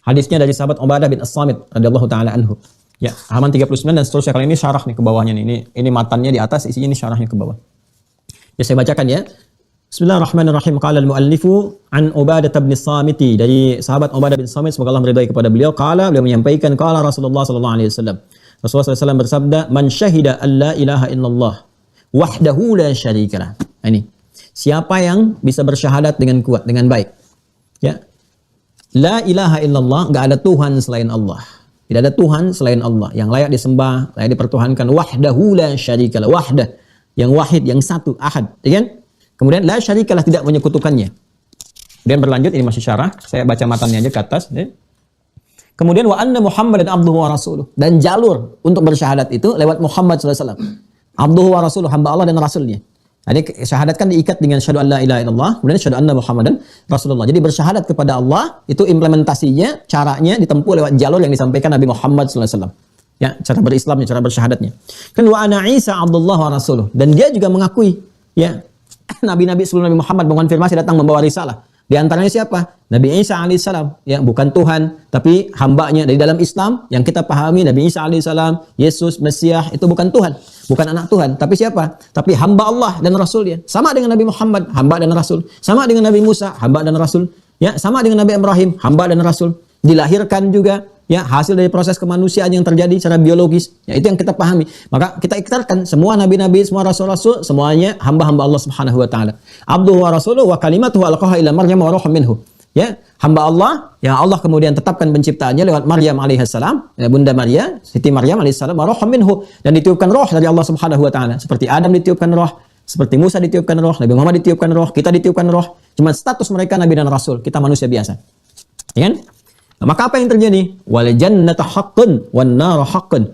Hadisnya dari sahabat Ubadah bin As-Samit radhiyallahu taala anhu. Ya, halaman 39 dan seterusnya. Kali ini syarah nih ke bawahnya nih. Ini matannya di atas, isinya ini syarahnya ke bawah. Ya, saya bacakan ya. Bismillahirrahmanirrahim. Qala al-muallifu an Ubadah bin As-Samit, dari sahabat Ubadah bin As-Samit, semoga Allah meridai kepada beliau. Beliau menyampaikan, qala Rasulullah sallallahu alaihi wasallam. Rasulullah sallallahu alaihi wasallam bersabda, "Man syahida an la ilaha illallah wahdahu la syarikalah." Ini. Siapa yang bisa bersyahadat dengan kuat, dengan baik. Ya. La ilaha illallah, nggak ada Tuhan selain Allah. Tidak ada Tuhan selain Allah yang layak disembah, layak dipertuhankan. Wahdahu la syarikalah, wahdah, yang wahid, yang satu, ahad, ya kan? Kemudian la syarikalah, tidak menyekutukannya. Kemudian berlanjut, ini masih syarah, saya baca matannya aja ke atas. Ya. Kemudian wa anna Muhammadan abduhu wa rasuluh, dan jalur untuk bersyahadat itu lewat Muhammad sallallahu alaihi wasallam. Abduhu wa rasuluh, hamba Allah dan rasulnya. Jadi syahadat kan diikat dengan syahadu an la ilaha illallah, kemudian syahadu anna Muhammadan Rasulullah. Jadi bersyahadat kepada Allah itu implementasinya, caranya ditempuh lewat jalur yang disampaikan Nabi Muhammad sallallahu alaihi wasallam. Ya, cara berislamnya, cara bersyahadatnya. Kan wa ana Isa Abdullah wa rasuluh, dan dia juga mengakui ya nabi-nabi sebelum Nabi Muhammad mengonfirmasi datang membawa risalah. Di antaranya siapa? Nabi Isa alaihissalam, ya, bukan Tuhan, tapi hambanya. Dari dalam Islam yang kita pahami, Nabi Isa alaihissalam, Yesus, Mesias, itu bukan Tuhan, bukan anak Tuhan, tapi siapa? Tapi hamba Allah dan Rasulnya. Sama dengan Nabi Muhammad, hamba dan Rasul. Sama dengan Nabi Musa, hamba dan Rasul. Ya, sama dengan Nabi Ibrahim, hamba dan Rasul. Dilahirkan juga, ya, hasil dari proses kemanusiaan yang terjadi secara biologis. Ya, itu yang kita pahami. Maka kita ikrarkan semua nabi-nabi, semua rasul-rasul, semuanya hamba-hamba Allah Subhanahu wa taala. Abduhu wa rasuluhu wa kalimatuhu alqaha ila Maryam wa ruhun minhu. Ya, hamba Allah yang Allah kemudian tetapkan penciptaannya lewat Maryam alaihissalam, ya, Bunda Maria, Siti Maryam alaihissalam, wa ruhun minhu, dan ditiupkan roh dari Allah Subhanahu wa taala. Seperti Adam ditiupkan roh, seperti Musa ditiupkan roh, Nabi Muhammad ditiupkan roh, kita ditiupkan roh. Cuma status mereka nabi dan rasul, kita manusia biasa. Ya kan? Nah, maka apa yang terjadi? Wal jannatu haqqun wan nar haqqun.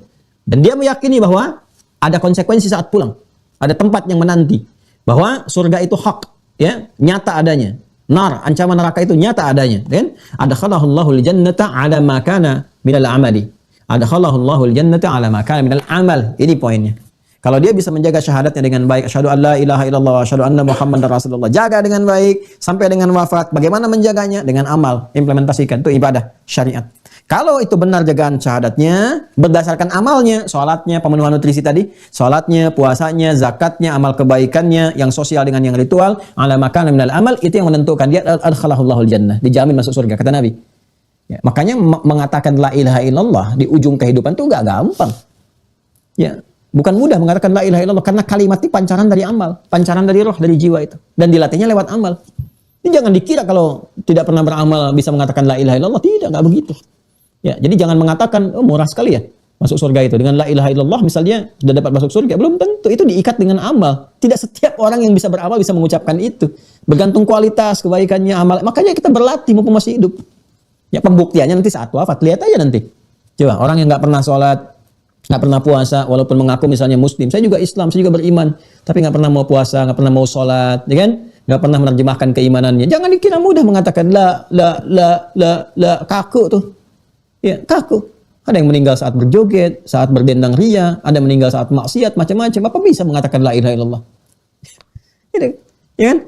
Dan dia meyakini bahwa ada konsekuensi saat pulang. Ada tempat yang menanti. bahwa surga itu hak, ya, nyata adanya. Nar, ancaman neraka itu nyata adanya, kan? Adkhalahullahu al-jannata ala ma kana minal amali. Adkhalahullahu al-jannata ala ma kana minal amal. Ini poinnya. Kalau dia bisa menjaga syahadatnya dengan baik, asyhadu an la ilaha illallah wa asyhadu anna muhammadar rasulullah, jaga dengan baik sampai dengan wafat. Bagaimana menjaganya? Dengan amal, implementasikan, itu ibadah syariat. Kalau itu benar jagaan syahadatnya berdasarkan amalnya, sholatnya, pemenuhan nutrisi tadi, sholatnya, puasanya, zakatnya, amal kebaikannya, yang sosial dengan yang ritual, ala makana minal amal, itu yang menentukan dia adkhalahullahul jannah, dijamin masuk surga, kata Nabi. Ya, makanya mengatakan la ilaha illallah di ujung kehidupan itu enggak gampang. Ya, bukan mudah mengatakan la ilaha illallah karena kalimat itu pancaran dari amal, pancaran dari roh, dari jiwa itu, dan dilatihnya lewat amal. Ini jangan dikira kalau tidak pernah beramal bisa mengatakan la ilaha illallah, tidak, enggak begitu. Ya, jadi jangan mengatakan, oh murah sekali ya masuk surga itu. Dengan la ilaha illallah misalnya sudah dapat masuk surga. Belum tentu, itu diikat dengan amal. Tidak setiap orang yang bisa beramal bisa mengucapkan itu. Bergantung kualitas, kebaikannya, amal. Makanya kita berlatih mumpung masih hidup. Ya, pembuktiannya nanti saat wafat. Lihat aja nanti. Coba, orang yang nggak pernah sholat, nggak pernah puasa, walaupun mengaku misalnya muslim. Saya juga Islam, saya juga beriman. Tapi nggak pernah mau puasa, nggak pernah mau sholat. Ya kan? Nggak pernah menerjemahkan keimanannya. Jangan dikira mudah mengatakan la, kaku tuh. Ya, kaku. Ada yang meninggal saat berjoget, saat berdendang ria, ada yang meninggal saat maksiat, macam-macam. Apa bisa mengatakan la ilaha illallah? Gitu. Ya kan?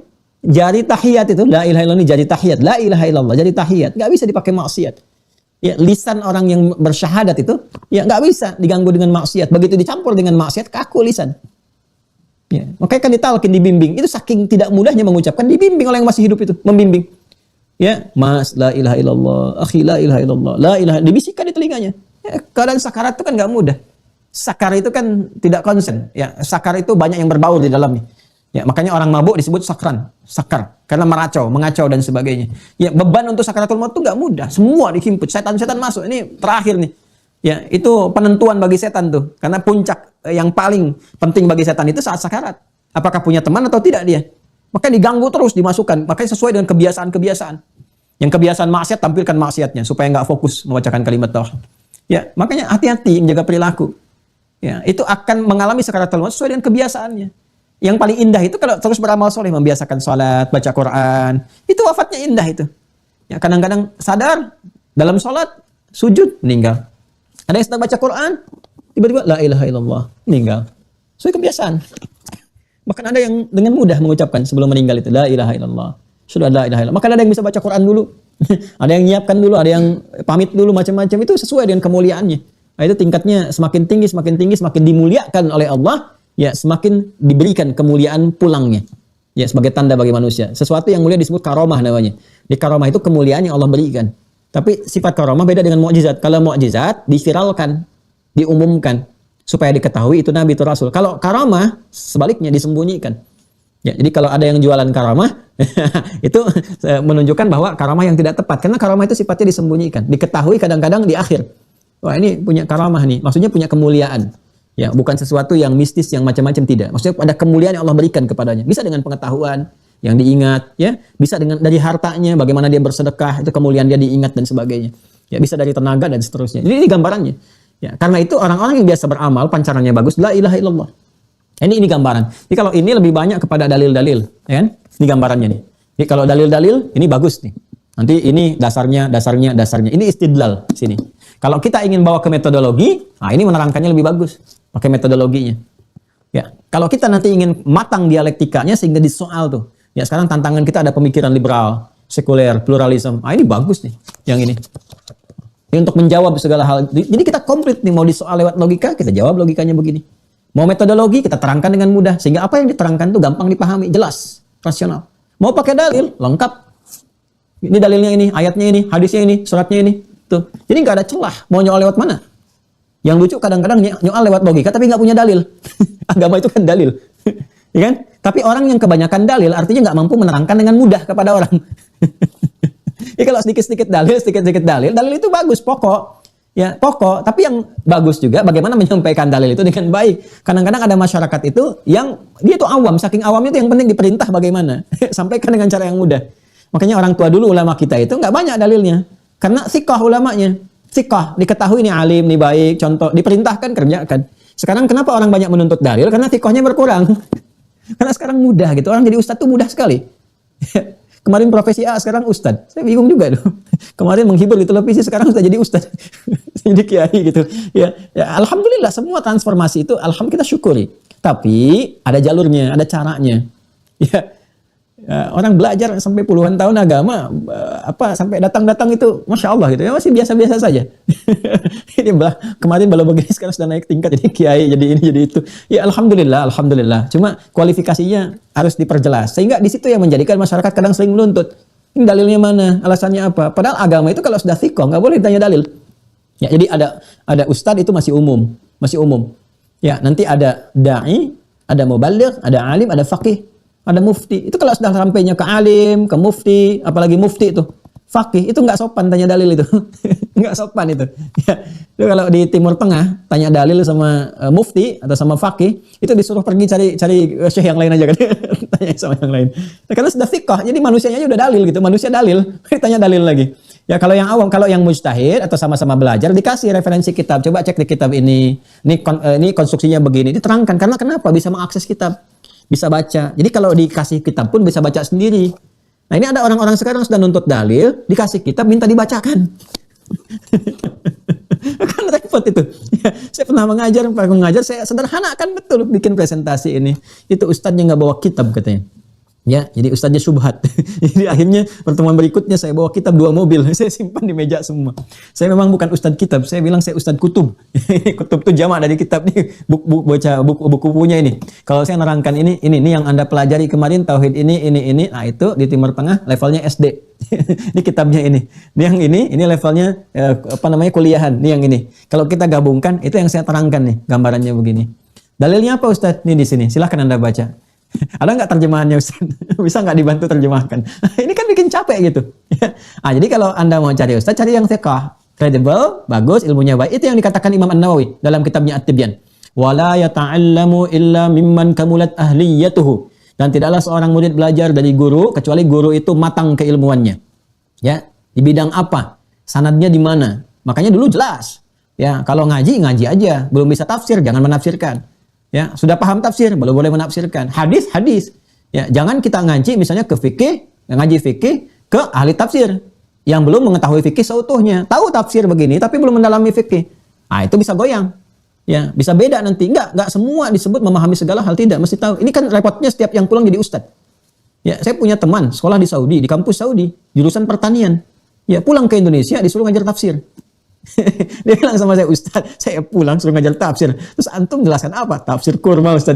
Jari tahiyat itu, la ilaha illallah ini jari tahiyat. La ilaha illallah, jari tahiyat. Nggak bisa dipakai maksiat. Ya, lisan orang yang bersyahadat itu, ya nggak bisa diganggu dengan maksiat. Begitu dicampur dengan maksiat, kaku lisan. Ya, makanya kan ditalkin, dibimbing. Itu saking tidak mudahnya mengucapkan, dibimbing oleh yang masih hidup itu, membimbing. Ya, mas, la ilaha illallah, akhi, la ilaha illallah, la ilaha, dibisikkan di telinganya. Ya, keadaan sakarat itu kan nggak mudah. Sakar itu kan tidak konsen. Ya, sakar itu banyak yang berbaur di dalamnya. Ya, makanya orang mabuk disebut sakar, karena mengacau dan sebagainya. Ya, beban untuk sakaratul maut itu nggak mudah. Semua dihimpit, setan-setan masuk. Ini terakhir nih. Ya, itu penentuan bagi setan tuh. Karena puncak yang paling penting bagi setan itu saat sakarat. Apakah punya teman atau tidak dia? Maka diganggu terus, dimasukkan. Makanya sesuai dengan kebiasaan-kebiasaan. Yang kebiasaan maksiat, tampilkan maksiatnya. Supaya nggak fokus membacakan kalimat tauhid. Ya, makanya hati-hati menjaga perilaku. Ya, itu akan mengalami sakaratul maut sesuai dengan kebiasaannya. Yang paling indah itu kalau terus beramal soleh, membiasakan sholat, baca Quran. Itu wafatnya indah itu. Ya, kadang-kadang sadar, dalam sholat, sujud, meninggal. Ada yang sedang baca Quran, tiba-tiba, la ilaha illallah, meninggal. Sesuai kebiasaan. Bahkan ada yang dengan mudah mengucapkan sebelum meninggal itu la ilaha illallah. Sudah la ilaha illallah. Maka ada yang bisa baca Quran dulu. Ada yang nyiapkan dulu, ada yang pamit dulu macam-macam. Itu sesuai dengan kemuliaannya. Nah, itu tingkatnya semakin tinggi, semakin dimuliakan oleh Allah, ya semakin diberikan kemuliaan pulangnya. Ya, sebagai tanda bagi manusia. Sesuatu yang mulia disebut karomah namanya. Di karomah itu kemuliaan yang Allah berikan. Tapi sifat karomah beda dengan mukjizat. Kalau mukjizat diviralkan, diumumkan. Supaya diketahui itu Nabi, itu Rasul. Kalau karamah, sebaliknya disembunyikan. Ya, jadi kalau ada yang jualan karamah, itu menunjukkan bahwa karamah yang tidak tepat. Karena karamah itu sifatnya disembunyikan. Diketahui kadang-kadang di akhir. Wah, ini punya karamah nih. Maksudnya punya kemuliaan. Ya, bukan sesuatu yang mistis, yang macam-macam, tidak. Maksudnya ada kemuliaan yang Allah berikan kepadanya. Bisa dengan pengetahuan yang diingat. Ya, bisa dengan dari hartanya, bagaimana dia bersedekah, itu kemuliaan dia diingat dan sebagainya. Ya, bisa dari tenaga dan seterusnya. Jadi ini gambarannya. Ya, karena itu orang-orang yang biasa beramal pancarannya bagus, la ilaha illallah. Ini gambaran. Jadi kalau ini lebih banyak kepada dalil-dalil, ya kan? Ini gambarannya nih. Jadi kalau dalil-dalil ini bagus nih. Nanti ini dasarnya. Ini istidlal sini. Kalau kita ingin bawa ke metodologi, nah ini menerangkannya lebih bagus pakai metodologinya. Ya, kalau kita nanti ingin matang dialektikanya sehingga disoal tuh. Ya, sekarang tantangan kita ada pemikiran liberal, sekuler, pluralisme. Ah, ini bagus nih yang ini. Untuk menjawab segala hal. Jadi kita komplit nih, mau disoal lewat logika, kita jawab logikanya begini. Mau metodologi, kita terangkan dengan mudah. Sehingga apa yang diterangkan itu gampang dipahami, jelas, rasional. Mau pakai dalil, lengkap. Ini dalilnya ini, ayatnya ini, hadisnya ini, suratnya ini. Tuh. Jadi nggak ada celah, mau nyoal lewat mana. Yang lucu kadang-kadang nyoal lewat logika, tapi nggak punya dalil. Agama itu kan dalil. Ya kan? Tapi orang yang kebanyakan dalil, artinya nggak mampu menerangkan dengan mudah kepada orang. Ya kalau sedikit-sedikit dalil itu bagus, pokok. Ya, pokok, tapi yang bagus juga bagaimana menyampaikan dalil itu dengan baik. Kadang-kadang ada masyarakat itu yang dia tuh awam, saking awamnya itu yang penting diperintah bagaimana. Sampaikan dengan cara yang mudah. Makanya orang tua dulu ulama kita itu nggak banyak dalilnya. Karena siqah ulamanya. Siqah, diketahui ini alim, ini baik, contoh, diperintahkan, kerjakan. Sekarang kenapa orang banyak menuntut dalil? Karena siqahnya berkurang. Karena sekarang mudah gitu. Orang jadi ustadz tuh mudah sekali. Kemarin profesi A, sekarang ustadz. Saya bingung juga tuh. Kemarin menghibur di televisi, sekarang sudah jadi ustadz. Jadi kiai gitu. Ya, alhamdulillah semua transformasi itu alhamdulillah kita syukuri. Tapi ada jalurnya, ada caranya. Orang belajar sampai puluhan tahun agama, sampai datang-datang itu, masya Allah gitu ya, masih biasa-biasa saja. Ini kemarin baru begini, sekarang sudah naik tingkat, jadi kiai, jadi ini, jadi itu. Ya alhamdulillah, alhamdulillah. Cuma kualifikasinya harus diperjelas, sehingga di situ yang menjadikan masyarakat kadang sering menuntut. Ini dalilnya mana? Alasannya apa? Padahal agama itu kalau sudah fiqh nggak boleh ditanya dalil. Ya, jadi ada ustadz itu masih umum. Ya, nanti ada dai, ada mubaligh, ada alim, ada faqih, ada mufti. Itu kalau sudah sampainya ke alim, ke mufti, apalagi mufti itu, faqih, itu nggak sopan tanya dalil itu. Nggak sopan itu. Ya, itu kalau di Timur Tengah tanya dalil sama mufti atau sama faqih, itu disuruh pergi cari syekh yang lain aja kan. Tanya sama yang lain. Nah, karena sudah fiqh, jadi manusianya aja udah dalil gitu. Manusia dalil, tanya dalil lagi. Ya kalau yang awam, kalau yang mujtahid atau sama-sama belajar dikasih referensi kitab. Coba cek di kitab ini konstruksinya begini. Diterangkan karena kenapa bisa mengakses kitab, bisa baca. Jadi kalau dikasih kitab pun bisa baca sendiri. Nah ini ada orang-orang sekarang sudah nuntut dalil, dikasih kitab minta dibacakan. Kan repot itu. Ya, saya pernah mengajar, saya sederhanakan betul bikin presentasi ini. Itu ustadznya nggak bawa kitab katanya. Ya, jadi ustadznya syubhat. Jadi akhirnya pertemuan berikutnya saya bawa kitab 2 mobil, saya simpan di meja semua. Saya memang bukan ustadz kitab, saya bilang saya ustadz kutub. Kutub itu jamak dari kitab nih, buku punya ini. Kalau saya nerangkan ini yang Anda pelajari kemarin tauhid ini. Nah itu di Timur Tengah levelnya SD. Ini kitabnya ini. Yang ini levelnya kuliahan. Ini yang ini. Kalau kita gabungkan itu yang saya terangkan nih, gambarannya begini. Dalilnya apa Ustadz? Ini di sini. Silahkan Anda baca. Ada nggak terjemahannya Ustaz? Bisa nggak dibantu terjemahkan? Ini kan bikin capek gitu. Jadi kalau Anda mau cari Ustaz, cari yang thiqah, credible, bagus, ilmunya baik. Itu yang dikatakan Imam An-Nawawi dalam kitabnya At-Tibyan. Wala yata'allamu illa mimman kamulat ahliyatuhu. Dan tidaklah seorang murid belajar dari guru kecuali guru itu matang keilmuannya. Ya, di bidang apa? Sanadnya di mana? Makanya dulu jelas. Ya, kalau ngaji aja. Belum bisa tafsir, jangan menafsirkan. Ya, sudah paham tafsir, belum boleh menafsirkan. Hadis. Ya, jangan kita ngaji misalnya ke fikih, ngaji fikih ke ahli tafsir yang belum mengetahui fikih seutuhnya. Tahu tafsir begini tapi belum mendalami fikih. Itu bisa goyang. Ya, bisa beda nanti. Enggak semua disebut memahami segala hal, tidak, mesti tahu. Ini kan repotnya setiap yang pulang jadi ustadz. Ya, saya punya teman sekolah di Saudi, di kampus Saudi, jurusan pertanian. Ya, pulang ke Indonesia disuruh ngajar tafsir. Dia bilang sama saya, Ustaz, saya pulang suruh ngajar tafsir. Terus antum jelaskan apa? Tafsir kurma Ustaz.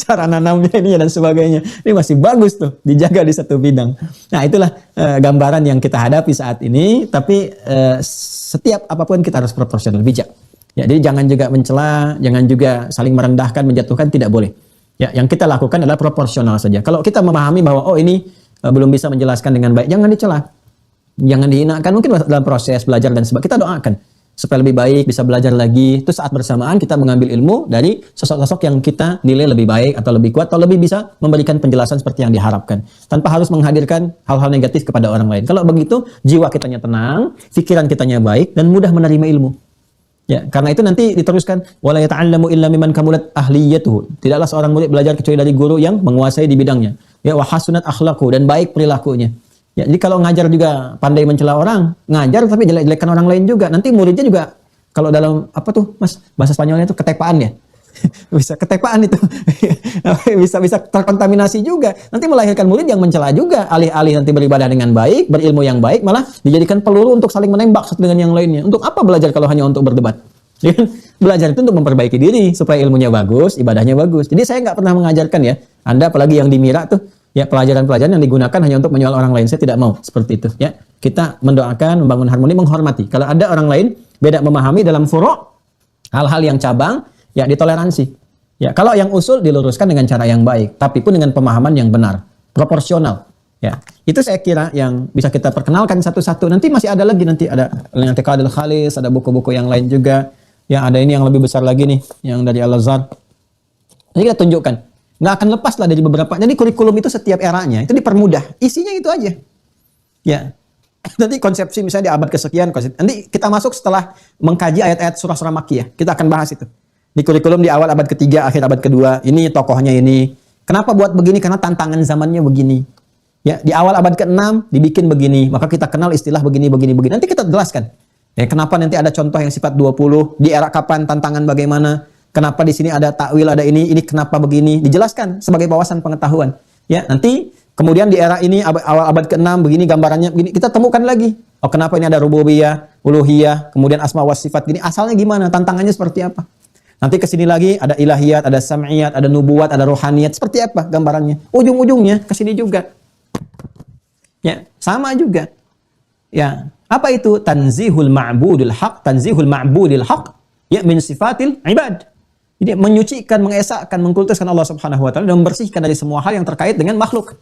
Cara nanamnya ini dan sebagainya. Ini masih bagus tuh, dijaga di satu bidang. Nah itulah gambaran yang kita hadapi saat ini. Tapi setiap apapun kita harus proporsional, bijak. Ya, jadi jangan juga mencela, jangan juga saling merendahkan, menjatuhkan, tidak boleh. Ya, yang kita lakukan adalah proporsional saja. Kalau kita memahami bahwa ini belum bisa menjelaskan dengan baik, jangan dicela. Jangan dihinakan, mungkin dalam proses belajar dan sebagainya. Kita doakan supaya lebih baik, bisa belajar lagi. Itu saat bersamaan kita mengambil ilmu dari sosok-sosok yang kita nilai lebih baik atau lebih kuat atau lebih bisa memberikan penjelasan seperti yang diharapkan. Tanpa harus menghadirkan hal-hal negatif kepada orang lain. Kalau begitu, jiwa kitanya tenang, pikiran kitanya baik dan mudah menerima ilmu. Ya, karena itu nanti diteruskan wala yata'allamu illa mimman kamulat ahliyatuhu. Tidaklah seorang murid belajar kecuali dari guru yang menguasai di bidangnya. Ya, wa hasunat akhlaqu, dan baik perilakunya. Ya, jadi kalau ngajar juga pandai mencela orang, ngajar tapi jelek-jelekan orang lain juga. Nanti muridnya juga kalau dalam Mas, bahasa Spanyolnya itu ketepaan ya. Bisa ketepaan itu. bisa terkontaminasi juga. Nanti melahirkan murid yang mencela juga, alih-alih nanti beribadah dengan baik, berilmu yang baik, malah dijadikan peluru untuk saling menembak satu dengan yang lainnya. Untuk apa belajar kalau hanya untuk berdebat? Belajar itu untuk memperbaiki diri supaya ilmunya bagus, ibadahnya bagus. Jadi saya nggak pernah mengajarkan ya. Anda apalagi yang di Mira tuh, ya pelajaran-pelajaran yang digunakan hanya untuk menyoal orang lain. Saya tidak mau seperti itu. Ya, kita mendoakan, membangun harmoni, menghormati. Kalau ada orang lain beda memahami dalam furu', hal-hal yang cabang, ya ditoleransi. Ya, kalau yang usul diluruskan dengan cara yang baik, tapi pun dengan pemahaman yang benar, proporsional. Ya, itu saya kira yang bisa kita perkenalkan satu-satu. Nanti masih ada lagi, nanti ada I'tiqadul Khalis, ada buku-buku yang lain juga. Ya, ada ini yang lebih besar lagi nih, yang dari Al-Azhar. Jadi kita tunjukkan. Nggak akan lepas lah dari beberapa. Jadi kurikulum itu setiap eranya itu dipermudah. Isinya itu aja. Ya. Nanti konsepsi misalnya di abad kesekian. Nanti kita masuk setelah mengkaji ayat-ayat surah-surah Makkiyah. Kita akan bahas itu. Di kurikulum di awal abad ketiga, akhir abad kedua, ini tokohnya ini. Kenapa buat begini? Karena tantangan zamannya begini. Ya, di awal abad ke-6 dibikin begini, maka kita kenal istilah begini. Nanti kita jelaskan. Ya, kenapa nanti ada contoh yang sifat 20, di era kapan, tantangan bagaimana, kenapa di sini ada takwil, ada ini kenapa begini, dijelaskan sebagai wawasan pengetahuan. Ya, nanti kemudian di era ini awal abad ke-6 begini gambarannya begini, kita temukan lagi. Oh, kenapa ini ada rububiyah, uluhiyah, kemudian asma wa sifat gini, asalnya gimana, tantangannya seperti apa? Nanti ke sini lagi ada ilahiyat, ada sam'iyat, ada nubuwat, ada rohaniyat, seperti apa gambarannya? Ujung-ujungnya ke sini juga. Ya, sama juga. Ya, apa itu tanzihul ma'budil haq, tanzihul ma'budil haq, ya min sifatil ibad. Jadi menyucikan, mengesahkan, mengkultuskan Allah Subhanahu wa taala dan membersihkan dari semua hal yang terkait dengan makhluk.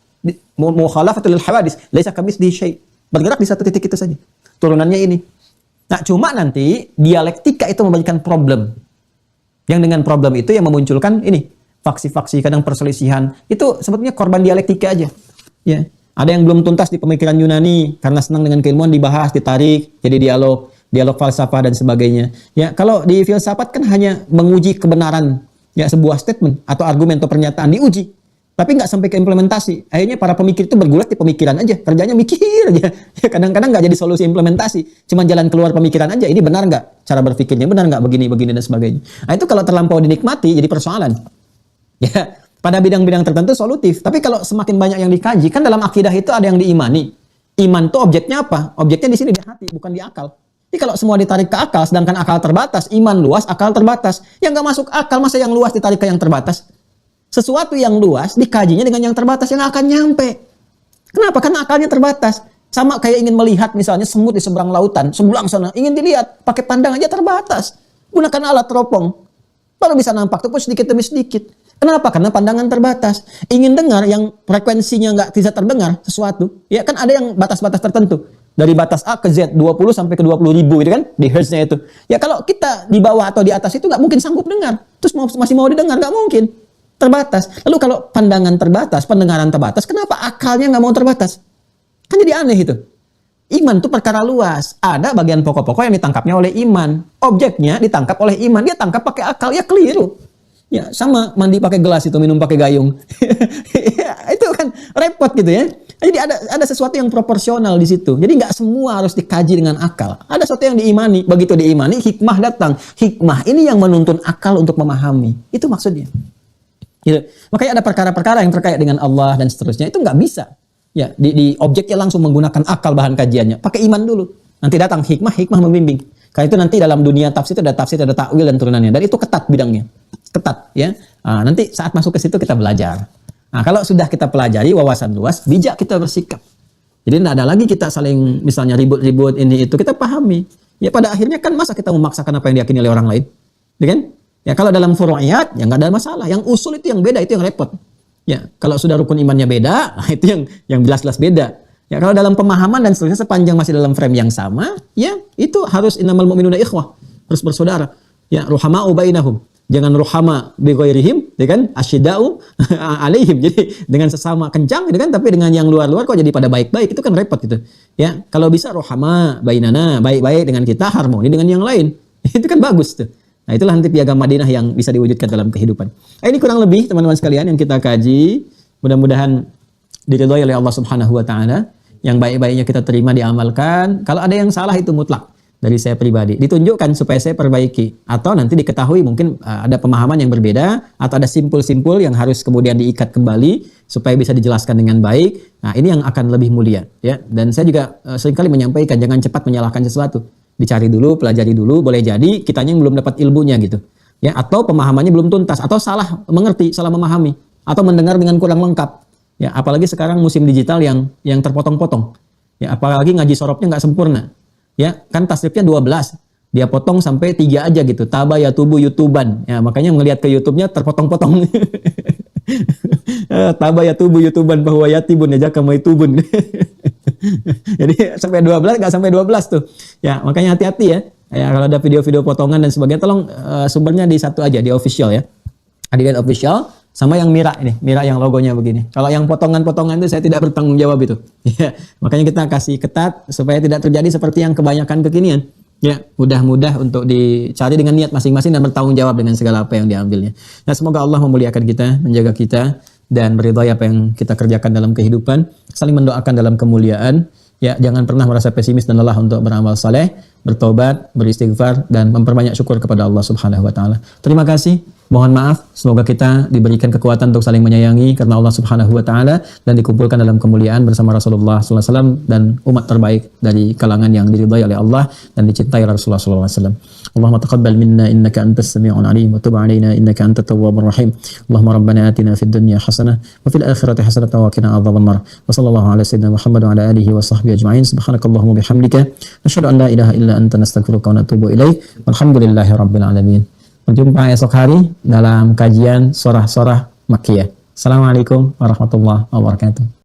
Mukhalafatul lil hawadis, laisa kamitslihi syai'. Bergerak di satu titik itu saja. Turunannya ini. Nah, cuma nanti dialektika itu memberikan problem. Yang dengan problem itu yang memunculkan ini, faksi-faksi, kadang perselisihan. Itu sebetulnya korban dialektika aja. Ya. Ada yang belum tuntas di pemikiran Yunani karena senang dengan keilmuan dibahas, ditarik, jadi dialog falsafah dan sebagainya. Ya, kalau di filsafat kan hanya menguji kebenaran ya sebuah statement atau argumen atau pernyataan diuji, tapi nggak sampai ke implementasi. Akhirnya para pemikir itu bergulat di pemikiran aja, kerjanya mikir aja. Ya, kadang-kadang nggak jadi solusi implementasi, cuma jalan keluar pemikiran aja. Ini benar nggak? Cara berpikirnya benar nggak? Begini dan sebagainya. Nah, itu kalau terlampau dinikmati jadi persoalan. Ya. Pada bidang-bidang tertentu solutif. Tapi kalau semakin banyak yang dikaji, kan dalam akidah itu ada yang diimani. Iman itu objeknya apa? Objeknya di sini di hati, bukan di akal. Jadi kalau semua ditarik ke akal, sedangkan akal terbatas, iman luas, akal terbatas. Yang nggak masuk akal, masa yang luas ditarik ke yang terbatas? Sesuatu yang luas dikajinya dengan yang terbatas yang akan nyampe. Kenapa? Karena akalnya terbatas. Sama kayak ingin melihat misalnya semut di seberang lautan, sebelah sana, ingin dilihat, pakai pandang aja terbatas. Gunakan alat teropong. Baru bisa nampak, itu pun sedikit demi sedikit. Kenapa? Karena pandangan terbatas. Ingin dengar yang frekuensinya nggak bisa terdengar sesuatu, ya kan ada yang batas-batas tertentu. Dari batas A ke Z, 20 sampai ke 20 ribu gitu kan, di hertznya itu. Ya kalau kita di bawah atau di atas itu nggak mungkin sanggup dengar. Terus masih mau didengar, nggak mungkin. Terbatas. Lalu kalau pandangan terbatas, pendengaran terbatas, kenapa akalnya nggak mau terbatas? Kan jadi aneh itu. Iman itu perkara luas. Ada bagian pokok-pokok yang ditangkapnya oleh iman. Objeknya ditangkap oleh iman. Dia tangkap pakai akal, ya keliru. Ya sama mandi pakai gelas itu, minum pakai gayung. Ya, itu kan repot gitu ya. Jadi ada sesuatu yang proporsional di situ. Jadi nggak semua harus dikaji dengan akal. Ada sesuatu yang diimani. Begitu diimani, hikmah datang. Hikmah ini yang menuntun akal untuk memahami. Itu maksudnya. Gitu. Makanya ada perkara-perkara yang terkait dengan Allah dan seterusnya. Itu nggak bisa. Ya, di objeknya langsung menggunakan akal bahan kajiannya. Pakai iman dulu. Nanti datang hikmah membimbing. Karena itu nanti dalam dunia tafsir ada takwil dan turunannya. Dan itu ketat bidangnya. Ketat ya. Nah, nanti saat masuk ke situ kita belajar. Nah, kalau sudah kita pelajari wawasan luas, bijak kita bersikap. Jadi tidak ada lagi kita saling misalnya ribut-ribut ini itu, kita pahami. Ya pada akhirnya kan masa kita memaksakan apa yang diyakini oleh orang lain? Ya kan? Ya kalau dalam furu'iyat ya nggak ada masalah. Yang usul itu yang beda, itu yang repot. Ya, kalau sudah rukun imannya beda, itu yang jelas-jelas beda. Ya kalau dalam pemahaman dan seterusnya sepanjang masih dalam frame yang sama, ya itu harus innamal mu'minuna ikhwah, harus bersaudara. Ya, ruhama'u bainahum. Jangan ruhama bi ghairihim, ya kan? Asyidda'u alaihim. Jadi dengan sesama kencang gitu kan, tapi dengan yang luar-luar kok jadi pada baik-baik, itu kan repot gitu. Ya, kalau bisa ruhama bainana, baik-baik dengan kita, harmoni dengan yang lain. Itu kan bagus tuh. Nah, itulah nanti piagam Madinah yang bisa diwujudkan dalam kehidupan. Nah, ini kurang lebih teman-teman sekalian yang kita kaji. Mudah-mudahan diridhoi oleh Allah Subhanahu wa taala. Yang baik-baiknya kita terima, diamalkan. Kalau ada yang salah itu mutlak. Dari saya pribadi, ditunjukkan supaya saya perbaiki, atau nanti diketahui mungkin ada pemahaman yang berbeda, atau ada simpul-simpul yang harus kemudian diikat kembali supaya bisa dijelaskan dengan baik. Nah, ini yang akan lebih mulia, ya. Dan saya juga seringkali menyampaikan jangan cepat menyalahkan sesuatu, dicari dulu, pelajari dulu, boleh jadi kitanya yang belum dapat ilmunya gitu, ya, atau pemahamannya belum tuntas, atau salah mengerti, salah memahami, atau mendengar dengan kurang lengkap, ya. Apalagi sekarang musim digital yang terpotong-potong, ya, apalagi ngaji sorobnya nggak sempurna. Ya, kan tasrifnya 12. Dia potong sampai 3 aja gitu. Taba ya tubu YouTuban. Ya, makanya ngelihat ke YouTube-nya terpotong-potong. Taba ya tubu YouTuban bahwa yatibun ya kama itubun. Jadi sampai 12 enggak sampai 12 tuh. Ya, makanya hati-hati ya. Ya, kalau ada video-video potongan dan sebagainya tolong sumbernya di satu aja, di official ya. Adidat official sama yang Mira ini, Mira yang logonya begini. Kalau yang potongan-potongan itu saya tidak bertanggung jawab itu. Ya, makanya kita kasih ketat supaya tidak terjadi seperti yang kebanyakan kekinian. Ya, mudah-mudah untuk dicari dengan niat masing-masing dan bertanggung jawab dengan segala apa yang diambilnya. Ya, semoga Allah memuliakan kita, menjaga kita, dan meridhai apa yang kita kerjakan dalam kehidupan. Saling mendoakan dalam kemuliaan. Ya, jangan pernah merasa pesimis dan lelah untuk beramal saleh, bertobat, beristighfar, dan memperbanyak syukur kepada Allah Subhanahu wa taala. Terima kasih. Mohon maaf, semoga kita diberikan kekuatan untuk saling menyayangi karena Allah Subhanahu wa taala dan dikumpulkan dalam kemuliaan bersama Rasulullah sallallahu alaihi wasallam dan umat terbaik dari kalangan yang diridhai oleh Allah dan dicintai oleh Rasulullah sallallahu alaihi wasallam. Allahumma taqabbal minna innaka antas samiul alim wa tub alaina innaka antat tawwabur rahim. Allahumma rabbana atina fid dunya hasanah wa fil akhirati hasanah wa qina adzabannar. Wa sallallahu ala sayyidina Muhammad wa ala alihi wa sahbihi ajma'in. Subhanakallahumma bihamdika asyhadu an la ilaha illa anta nastaghfiruka wa natubu ilaik. Walhamdulillahirabbil alamin. Berjumpa esok hari dalam kajian Surah-Surah Makkiyah. Assalamualaikum warahmatullahi wabarakatuh.